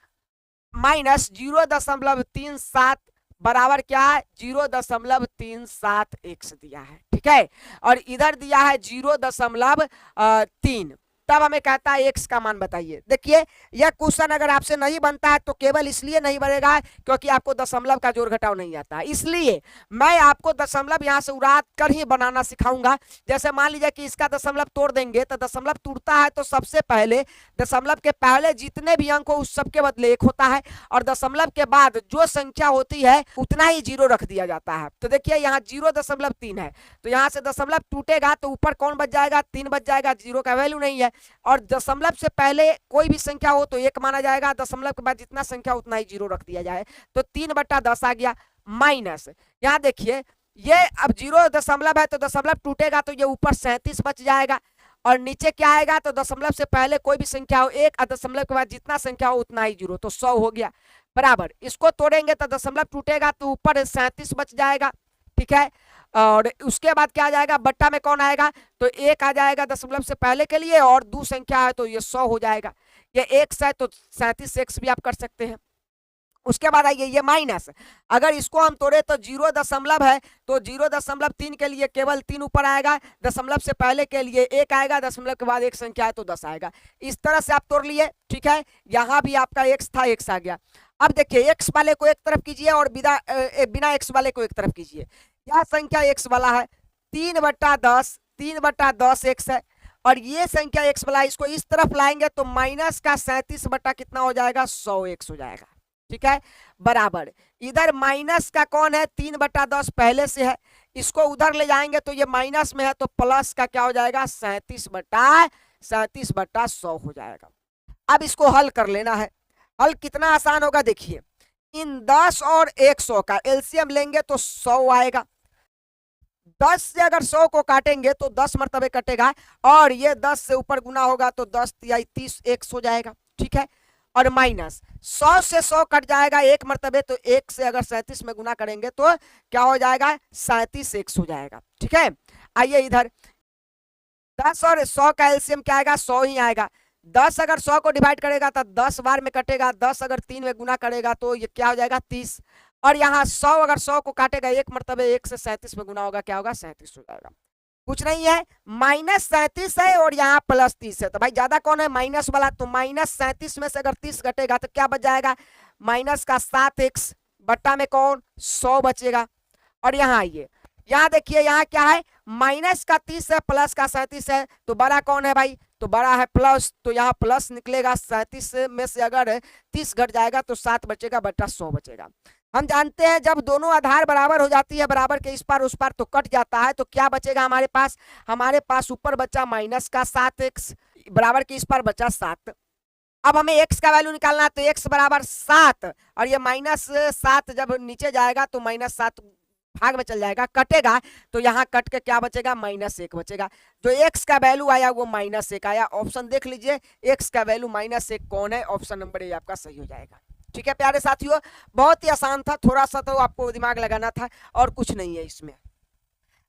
A: माइनस 0.37 बराबर क्या है, 0.37x दिया है। ठीक है, और इधर दिया है 0.3, तब हमें कहता है x का मान बताइए। देखिए यह क्वेश्चन अगर आपसे नहीं बनता है तो केवल इसलिए नहीं बनेगा क्योंकि आपको दशमलव का जोड़ घटाव नहीं आता है, इसलिए मैं आपको दशमलव यहां से उड़ा कर ही बनाना सिखाऊंगा। जैसे मान लीजिए कि इसका दशमलव तोड़ देंगे, तो दशमलव टूटता है तो सबसे पहले दशमलव के पहले जितने भी अंक हो उस सबके बदले 1 होता है, और दशमलव के बाद जो संख्या होती है उतना ही 0 रख दिया जाता है। तो देखिए यहाँ 0.3 है, तो यहाँ से दशमलव टूटेगा तो ऊपर कौन बच जाएगा, 3 बच जाएगा, 0 का वैल्यू नहीं है। और दशमलव से पहले कोई भी संख्या हो तो 1 माना जाएगा, दशमलव के बाद जितना संख्या उतना ही 0 रख दिया जाए, तो 3/10 आ गया। माइनस यहाँ देखिए ये अब 0 दशमलव है तो दशमलव टूटेगा तो ये ऊपर 37 बच जाएगा, और नीचे क्या आएगा, तो दशमलव से पहले कोई भी संख्या हो 1, और दशमलव के बाद जितना संख्या हो उतना ही 0, तो 100 हो गया बराबर। इसको तोड़ेंगे तो दशमलव टूटेगा तो ऊपर 37 बच जाएगा। ठीक है, और उसके बाद क्या आ जाएगा, बट्टा में कौन आएगा, तो 1 आ जाएगा दशमलव से पहले के लिए, और 2 संख्या है तो ये 100 हो जाएगा। ये x है तो 37x भी आप कर सकते हैं। उसके बाद आइए ये माइनस, अगर इसको हम तोड़े तो 0 दशमलव है तो 0.3 के लिए केवल 3 ऊपर आएगा, दशमलव से पहले के लिए 1 आएगा, दशमलव के बाद एक संख्या है तो 10 आएगा। इस तरह से आप तोड़ लिए। ठीक है, यहाँ भी आपका x था, x आ गया। अब देखिए x वाले को एक तरफ कीजिए और बिना x वाले को एक तरफ कीजिए। यह संख्या x वाला है 3/10 x है, और ये संख्या x वाला इसको इस तरफ लाएंगे तो माइनस का 37 बटा कितना हो जाएगा, 100x हो जाएगा। ठीक है, बराबर इधर माइनस का कौन है, 3/10 पहले से है, इसको उधर ले जाएंगे तो ये माइनस में है तो प्लस का क्या हो जाएगा, 37/100 हो जाएगा। अब इसको हल कर लेना है। हल कितना आसान होगा, देखिए इन 10 और 100 का एलसीएम लेंगे तो 100 आएगा। 10 से अगर 100 को काटेंगे तो 10 मरतबे कटेगा, और ये 10 से ऊपर गुना होगा तो 10 या 30 x हो जाएगा। ठीक है, और माइनस 100 से 100 कट जाएगा 1 मरतबे, तो 1 से अगर 37 में गुना करेंगे तो क्या हो जाएगा, 37x हो जाएगा। ठीक है, आइए इधर 10 और 100 का एलसीएम क्या आएगा, 100 ही आएगा। 10 अगर 100 को डिवाइड करेगा तो 10 बार में कटेगा, 10 अगर 3 में गुना करेगा तो ये क्या हो जाएगा, 30, और यहाँ 100 अगर 100 को काटेगा 1 मरतबे 1 से 37 में गुना होगा, क्या होगा, 37 हो जाएगा। कुछ नहीं है, -37 है और यहाँ +30 है, तो भाई ज्यादा कौन है, माइनस वाला, तो -37 में से अगर 30 घटेगा तो क्या बच जाएगा, माइनस का 7x बट्टा में कौन, 100 बचेगा। और यहाँ आइए, यहाँ देखिए यहाँ क्या है, माइनस का 30 है, प्लस का 37 है, तो बड़ा कौन है भाई, तो बड़ा है प्लस, तो यहाँ प्लस निकलेगा। 37 में से अगर 30 घट जाएगा तो 7 बचेगा बटा 100 बचेगा। हम जानते हैं जब दोनों आधार बराबर हो जाती है, बराबर के इस पार उस पार, तो कट जाता है, तो क्या बचेगा हमारे पास ऊपर बचा माइनस का 7x, बराबर के इस पार बचा 7। अब हमें x का वैल्यू निकालना है, तो x बराबर 7, और ये -7 जब नीचे जाएगा तो -7 भाग में चल जाएगा, कटेगा तो यहाँ कट के क्या बचेगा, -1 बचेगा। जो x का वैल्यू आया वो -1 आया। ऑप्शन देख लीजिए, x का वैल्यू -1 कौन है, ऑप्शन नंबर ए आपका सही हो जाएगा। ठीक है प्यारे साथियों, बहुत ही आसान था, थोड़ा सा तो आपको दिमाग लगाना था और कुछ नहीं है इसमें।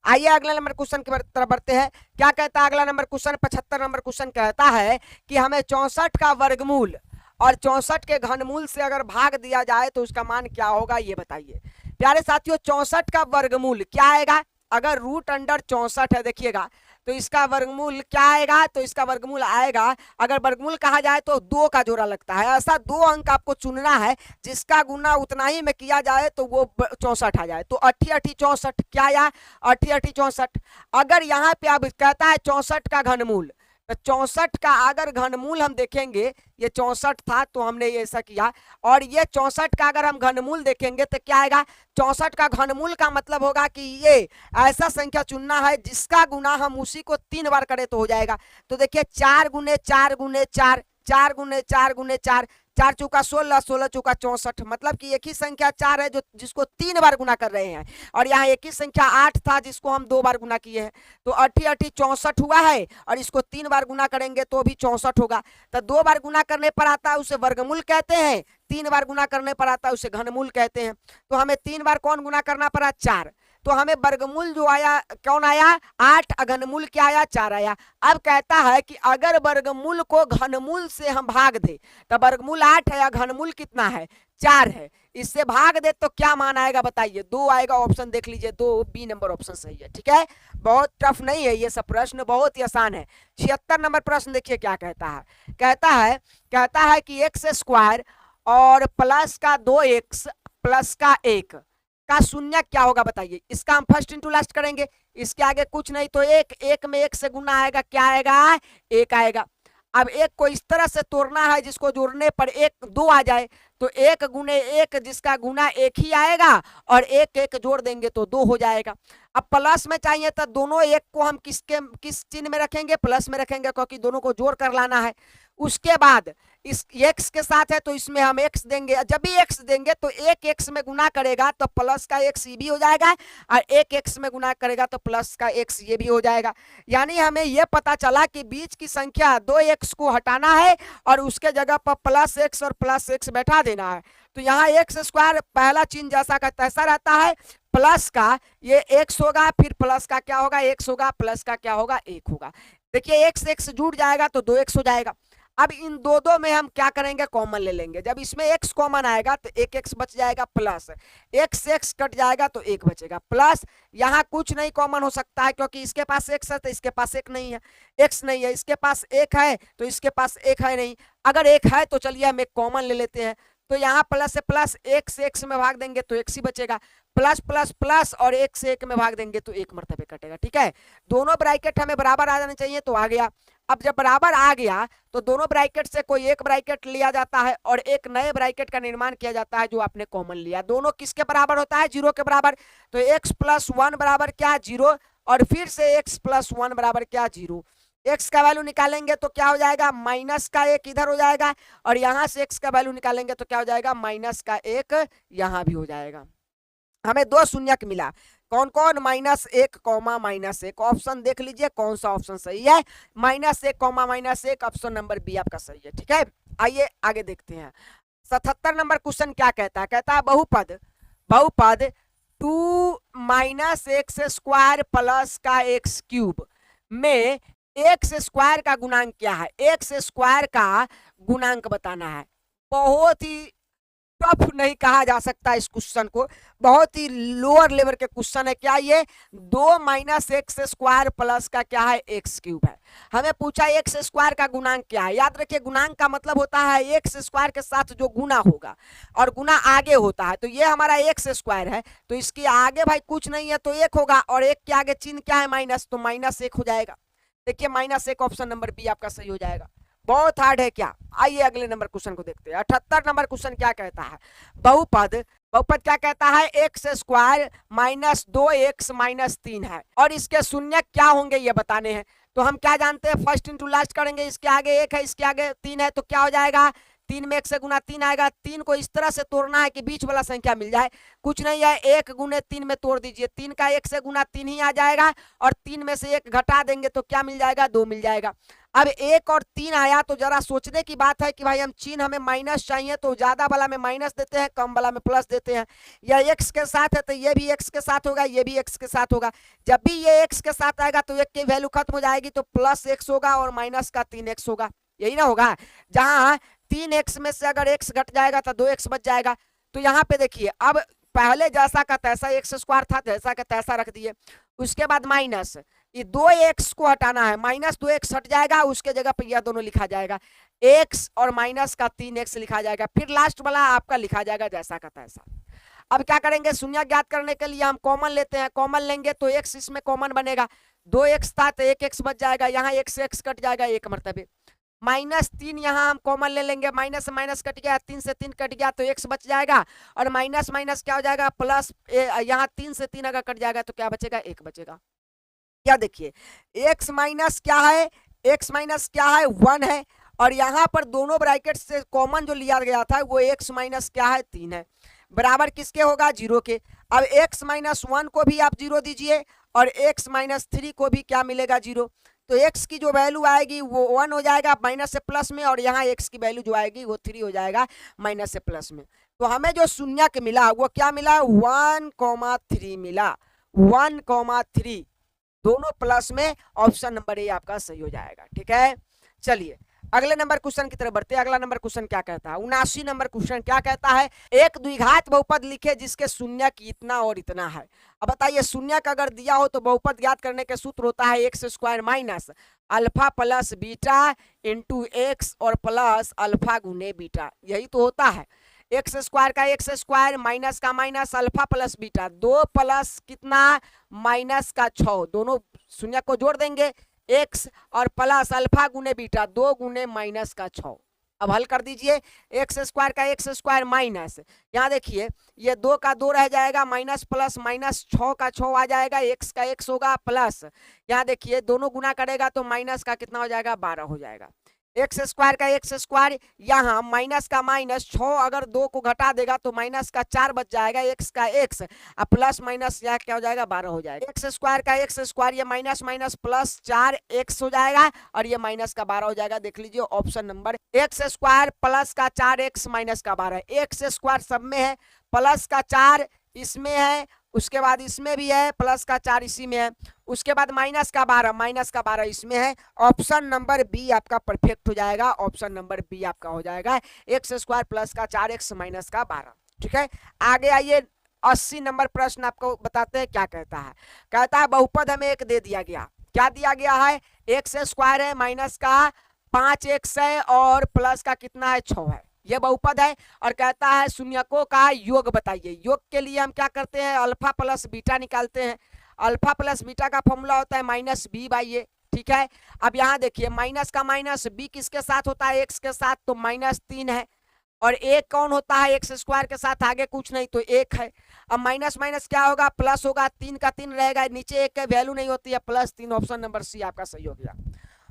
A: आइए अगला नंबर क्वेश्चन की तरफ बढ़ते हैं। क्या कहता है अगला नंबर क्वेश्चन, 75 नंबर क्वेश्चन कहता है कि हमें 64 का वर्गमूल और 64 के घनमूल से अगर भाग दिया जाए तो उसका मान क्या होगा, ये बताइए। प्यारे साथियों 64 का वर्गमूल क्या आएगा, अगर √64 है देखिएगा तो इसका वर्गमूल क्या आएगा, तो इसका वर्गमूल आएगा, अगर वर्गमूल कहा जाए तो 2 का जोड़ा लगता है। ऐसा 2 अंक आपको चुनना है जिसका गुना उतना ही में किया जाए तो वो 64 आ जाए। तो 88 64 क्या आया, 88 64। अगर यहाँ पे अब कहता है 64 का घनमूल, तो 64 का अगर घनमूल हम देखेंगे, ये 64 था तो हमने ये ऐसा किया, और ये 64 का अगर हम घनमूल देखेंगे तो क्या आएगा, 64 का घनमूल का मतलब होगा कि ये ऐसा संख्या चुनना है जिसका गुना हम उसी को 3 बार करें तो हो जाएगा। तो देखिए 4 गुने 4 गुने 4, 4 गुने 4 गुने 4, 4 चौका 16, 16 चौका 64, मतलब कि एक ही संख्या 4 है जो जिसको 3 बार गुना कर रहे हैं, और यहाँ एक ही संख्या 8 था जिसको हम 2 बार गुना किए हैं। तो 88 64 हुआ है, और इसको 3 बार गुना करेंगे तो भी 64 होगा। तो 2 बार गुना करने पर आता है उसे वर्गमूल कहते हैं, 3 बार गुना करने पर आता है उसे घनमूल कहते हैं। तो हमें 3 बार कौन गुना करना पड़ा, 4। तो हमें वर्गमूल जो आया कौन आया, 8, घनमूल क्या आया, 4 आया। अब कहता है कि अगर वर्गमूल को घनमूल से हम भाग दे तो वर्गमूल 8 है या घनमूल कितना है, 4 है, इससे भाग दे तो क्या मान आएगा बताइए, 2 आएगा। ऑप्शन देख लीजिए 2, बी नंबर ऑप्शन सही है। ठीक है, बहुत टफ नहीं है ये सब प्रश्न, बहुत ही आसान है। 76 नंबर प्रश्न देखिए क्या कहता है, कहता है कि x² और प्लस का 2x प्लस का 1 का शून्य क्या होगा बताइए। इसका हम फर्स्ट इंटू लास्ट करेंगे, इसके आगे कुछ नहीं तो 1, 1 में 1 से गुना आएगा, क्या आएगा, 1 आएगा। अब 1 को इस तरह से तोड़ना है जिसको जोड़ने पर 1 2 आ जाए, तो 1 गुने 1 जिसका गुना 1 ही आएगा, और 1 1 जोड़ देंगे तो 2 हो जाएगा। अब प्लस में चाहिए तो दोनों 1 को हम किस चिन्ह में रखेंगे, प्लस में रखेंगे, क्योंकि दोनों को जोड़ कर लाना है। उसके बाद इस x के साथ है तो इसमें हम x देंगे, जब भी x देंगे तो 1 x में गुना करेगा तो प्लस का x ये भी हो जाएगा, और 1 x में गुना करेगा तो प्लस का x ये भी हो जाएगा। यानी हमें यह पता चला कि बीच की संख्या 2x को हटाना है और उसके जगह पर प्लस x और प्लस x बैठा देना है। तो यहाँ x² पहला चिन्ह जैसा का तैसा रहता है, प्लस का ये x होगा, फिर प्लस का क्या होगा, x होगा, प्लस का क्या होगा, 1 होगा। देखिए x x जुड़ जाएगा तो 2x हो जाएगा। अब इन दो में हम क्या करेंगे, कॉमन ले लेंगे। जब इसमें x कॉमन आएगा तो 1 x बच जाएगा, प्लस x x कट जाएगा तो 1 बचेगा, प्लस यहाँ कुछ नहीं कॉमन हो सकता है क्योंकि इसके पास x है तो इसके पास 1 नहीं है, x नहीं है, इसके पास 1 है तो इसके पास 1 है नहीं। अगर 1 है तो चलिए हम एक कॉमन ले लेते हैं, तो यहाँ प्लस से प्लस 1 से x में भाग देंगे तो x ही बचेगा, प्लस प्लस प्लस और 1 से 1 में भाग देंगे तो 1 मरतबे कटेगा। ठीक है, दोनों ब्रैकेट हमें बराबर आ जाने चाहिए, तो आ गया। अब जब बराबर आ गया तो दोनों ब्रैकेट से कोई एक ब्रैकेट लिया जाता है और एक नए ब्रैकेट का निर्माण किया जाता है जो आपने कॉमन लिया। दोनों किसके बराबर होता है, 0 के बराबर। तो x+1 बराबर क्या, 0, और फिर से x+1 बराबर क्या, 0। x का वैल्यू निकालेंगे तो क्या हो जाएगा, माइनस का 1 इधर हो जाएगा, और यहां से x का वैल्यू निकालेंगे तो क्या हो जाएगा, माइनस का 1 यहां भी हो जाएगा। हमें 2 शून्यक मिला, कौन कौन, -1, -1। ऑप्शन देख लीजिए कौन सा ऑप्शन सही है, -1, -1, ऑप्शन नंबर बी आपका सही है। ठीक है, आइए आगे देखते हैं। 77 नंबर क्वेश्चन क्या कहता है, बहुपद 2 - x² प्लस का x³ में x² का गुणांक क्या है, x² का गुणांक बताना है। बहुत ही टफ नहीं कहा जा सकता इस क्वेश्चन को, बहुत ही लोअर लेवल के क्वेश्चन है। क्या ये 2 - x² प्लस का क्या है, x³ है। हमें पूछा x² का गुणांक क्या है। याद रखिए गुणांक का मतलब होता है x² के साथ जो गुना होगा, और गुना आगे होता है। तो ये हमारा x² है, तो इसके आगे भाई कुछ नहीं है तो 1 होगा, और 1 के आगे चिन्ह क्या है, माइनस, तो -1 हो जाएगा। देखिए -1, ऑप्शन नंबर बी आपका सही हो जाएगा। बहुत हार्ड है क्या, आइए अगले नंबर क्वेश्चन को देखते हैं। 78 नंबर क्वेश्चन क्या कहता है, बहुपद क्या कहता है, x² - 2x - 3 है, और इसके शून्य क्या होंगे ये बताने हैं। तो हम क्या जानते हैं, फर्स्ट इंटू लास्ट करेंगे, इसके आगे 1 है, इसके आगे 3 है, तो क्या हो जाएगा, 3 में 1 से गुना 3 आएगा। 3 को इस तरह से तोड़ना है कि बीच वाला संख्या मिल जाए, कुछ नहीं है, 1 गुने 3 में तोड़ दीजिए, 3 का 1 से गुना 3 ही आ जाएगा और 3 में से 1 घटा देंगे तो क्या मिल जाएगा, 2 मिल जाएगा। अब 1 और 3 आया तो जरा सोचने की बात है कि भाई हम चिन्ह हमें माइनस चाहिए तो ज्यादा वाला में माइनस देते हैं, कम वाला में प्लस देते हैं। यह x के साथ है तो ये भी x के साथ होगा, ये भी x के साथ होगा। जब भी ये x के साथ आएगा तो 1 की वैल्यू खत्म हो जाएगी तो प्लस x होगा और माइनस का 3x होगा, यही ना होगा। जहां 3x में से अगर x घट जाएगा तो 2x बच जाएगा। तो यहाँ पे देखिए अब पहले जैसा का तैसा x स्क्वायर था, जैसा का तैसा रख दिए। उसके बाद माइनस, ये 2x को हटाना है, माइनस 2x हट जाएगा, उसके जगह पे यह दोनों लिखा जाएगा, x और माइनस का 3x लिखा जाएगा। फिर लास्ट वाला आपका लिखा जाएगा जैसा का तैसा। अब क्या करेंगे, शून्य ज्ञात करने के लिए हम कॉमन लेते हैं, कॉमन लेंगे तो x इसमें कॉमन बनेगा, 2x था तो 1x बच जाएगा, यहाँ x कट जाएगा एक मरतबे। -3 यहाँ हम कॉमन ले लेंगे, माइनस माइनस कट गया, 3 से 3 कट गया तो x बच जाएगा और माइनस माइनस क्या हो जाएगा प्लस, यहाँ 3 से 3 अगर कट जाएगा तो क्या बचेगा, 1 बचेगा। क्या देखिए x माइनस क्या है, x माइनस क्या है, 1 है और यहाँ पर दोनों ब्रैकेट से कॉमन जो लिया गया था वो x माइनस क्या है, 3 है, बराबर किसके होगा, 0 के। अब x माइनस 1 को भी आप 0 दीजिए और x माइनस 3 को भी क्या मिलेगा, 0। तो x की जो वैल्यू आएगी वो 1 हो जाएगा माइनस से प्लस में और यहाँ x की वैल्यू जो आएगी वो 3 हो जाएगा माइनस से प्लस में। तो हमें जो शून्य के मिला वो क्या मिला, 1,3 मिला, 1,3 दोनों प्लस में, ऑप्शन नंबर ए आपका सही हो जाएगा। ठीक है, चलिए अगले नंबर क्वेश्चन की तरफ बढ़ते हैं। अगला नंबर क्वेश्चन क्या कहता है, 79 नंबर क्वेश्चन क्या कहता है, एक द्विघात बहुपद लिखे जिसके शून्य की इतना और इतना है। अब बताइए शून्य का अगर दिया हो तो बहुपद ज्ञात करने के सूत्र होता है x square minus alpha plus beta into x और प्लस अल्फा गुने बीटा, यही तो होता है। एक्स स्क्वायर का एक्स स्क्वायर माइनस का minus alpha plus beta, 2 plus कितना माइनस का 6, दोनों शून्य को जोड़ देंगे x और प्लस अल्फा गुने बीटा 2 गुने माइनस का 6। अब हल कर दीजिए, एक्स स्क्वायर का एक्स स्क्वायर माइनस, यहाँ देखिए ये 2 का 2 रह जाएगा, माइनस प्लस माइनस 6 का 6 आ जाएगा, x का x होगा प्लस, यहाँ देखिए दोनों गुना करेगा तो माइनस का कितना हो जाएगा, 12 हो जाएगा। एक्स स्क्वायर का एक्स स्क्वायर, यहाँ माइनस का माइनस 6 अगर 2 को घटा देगा तो माइनस का 4 बच जाएगा, एक्स का एक्स और प्लस माइनस यह क्या हो जाएगा, 12 हो जाएगा। एक्स स्क्वायर का एक्स स्क्वायर ये माइनस माइनस प्लस 4 एक्स हो जाएगा और ये माइनस का 12 हो जाएगा। देख लीजिए option number, x square plus का 4 एक्स माइनस का 12, एक्स स्क्वायर सब में है, प्लस का 4 इसमें है, उसके बाद इसमें भी है, प्लस का 4 इसी में है, उसके बाद माइनस का 12 इसमें है। ऑप्शन नंबर बी आपका परफेक्ट हो जाएगा, ऑप्शन नंबर बी आपका हो जाएगा, एक्स स्क्वायर प्लस का 4x माइनस का 12। ठीक है, आगे आइए 80 नंबर प्रश्न आपको बताते हैं क्या कहता है। कहता है बहुपद हमें एक दे दिया गया, क्या दिया गया है, एक्स स्क्वायर है माइनस का 5x है और प्लस का कितना है, 6 है, यह बहुपद है और कहता है शून्यकों का योग बताइए। योग के लिए हम क्या करते हैं, अल्फा प्लस बीटा निकालते हैं, अल्फा प्लस बीटा का फॉर्मूला होता है माइनस बी बाई ए। ठीक है, अब यहाँ देखिए माइनस का माइनस बी किसके साथ होता है, एक्स के साथ, तो -3 है और एक कौन होता है, एक्स स्क्वायर के साथ, आगे कुछ नहीं तो 1 है। अब माइनस माइनस क्या होगा, प्लस होगा, 3 का 3 रहेगा, नीचे 1 की वैल्यू नहीं होती है, +3, ऑप्शन नंबर सी आपका सही हो गया।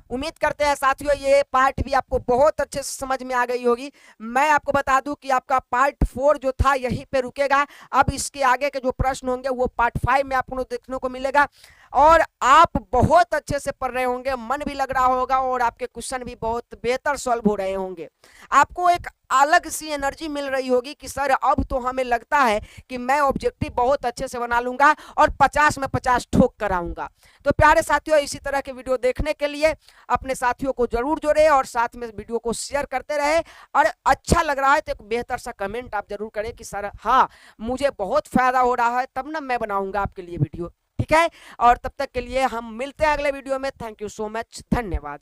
A: उम्मीद करते हैं साथियों ये पार्ट भी आपको बहुत अच्छे से समझ में आ गई होगी। मैं आपको बता दूं कि आपका पार्ट 4 जो था यहीं पे रुकेगा, अब इसके आगे के जो प्रश्न होंगे वो पार्ट 5 में आपको देखने को मिलेगा और आप बहुत अच्छे से पढ़ रहे होंगे, मन भी लग रहा होगा और आपके क्वेश्चन भी बहुत बेहतर सॉल्व हो रहे होंगे। आपको एक अलग सी एनर्जी मिल रही होगी कि सर अब तो हमें लगता है कि मैं ऑब्जेक्टिव बहुत अच्छे से बना लूंगा और 50 में 50 ठोक कर आऊंगा। तो प्यारे साथियों इसी तरह के वीडियो देखने के लिए अपने साथियों को जरूर जोड़े और साथ में वीडियो को शेयर करते रहे और अच्छा लग रहा है तो एक बेहतर सा कमेंट आप जरूर करें कि सर हाँ मुझे बहुत फायदा हो रहा है, तब ना मैं बनाऊंगा आपके लिए वीडियो। ठीक है, और तब तक के लिए हम मिलते हैं अगले वीडियो में। थैंक यू सो मच, धन्यवाद।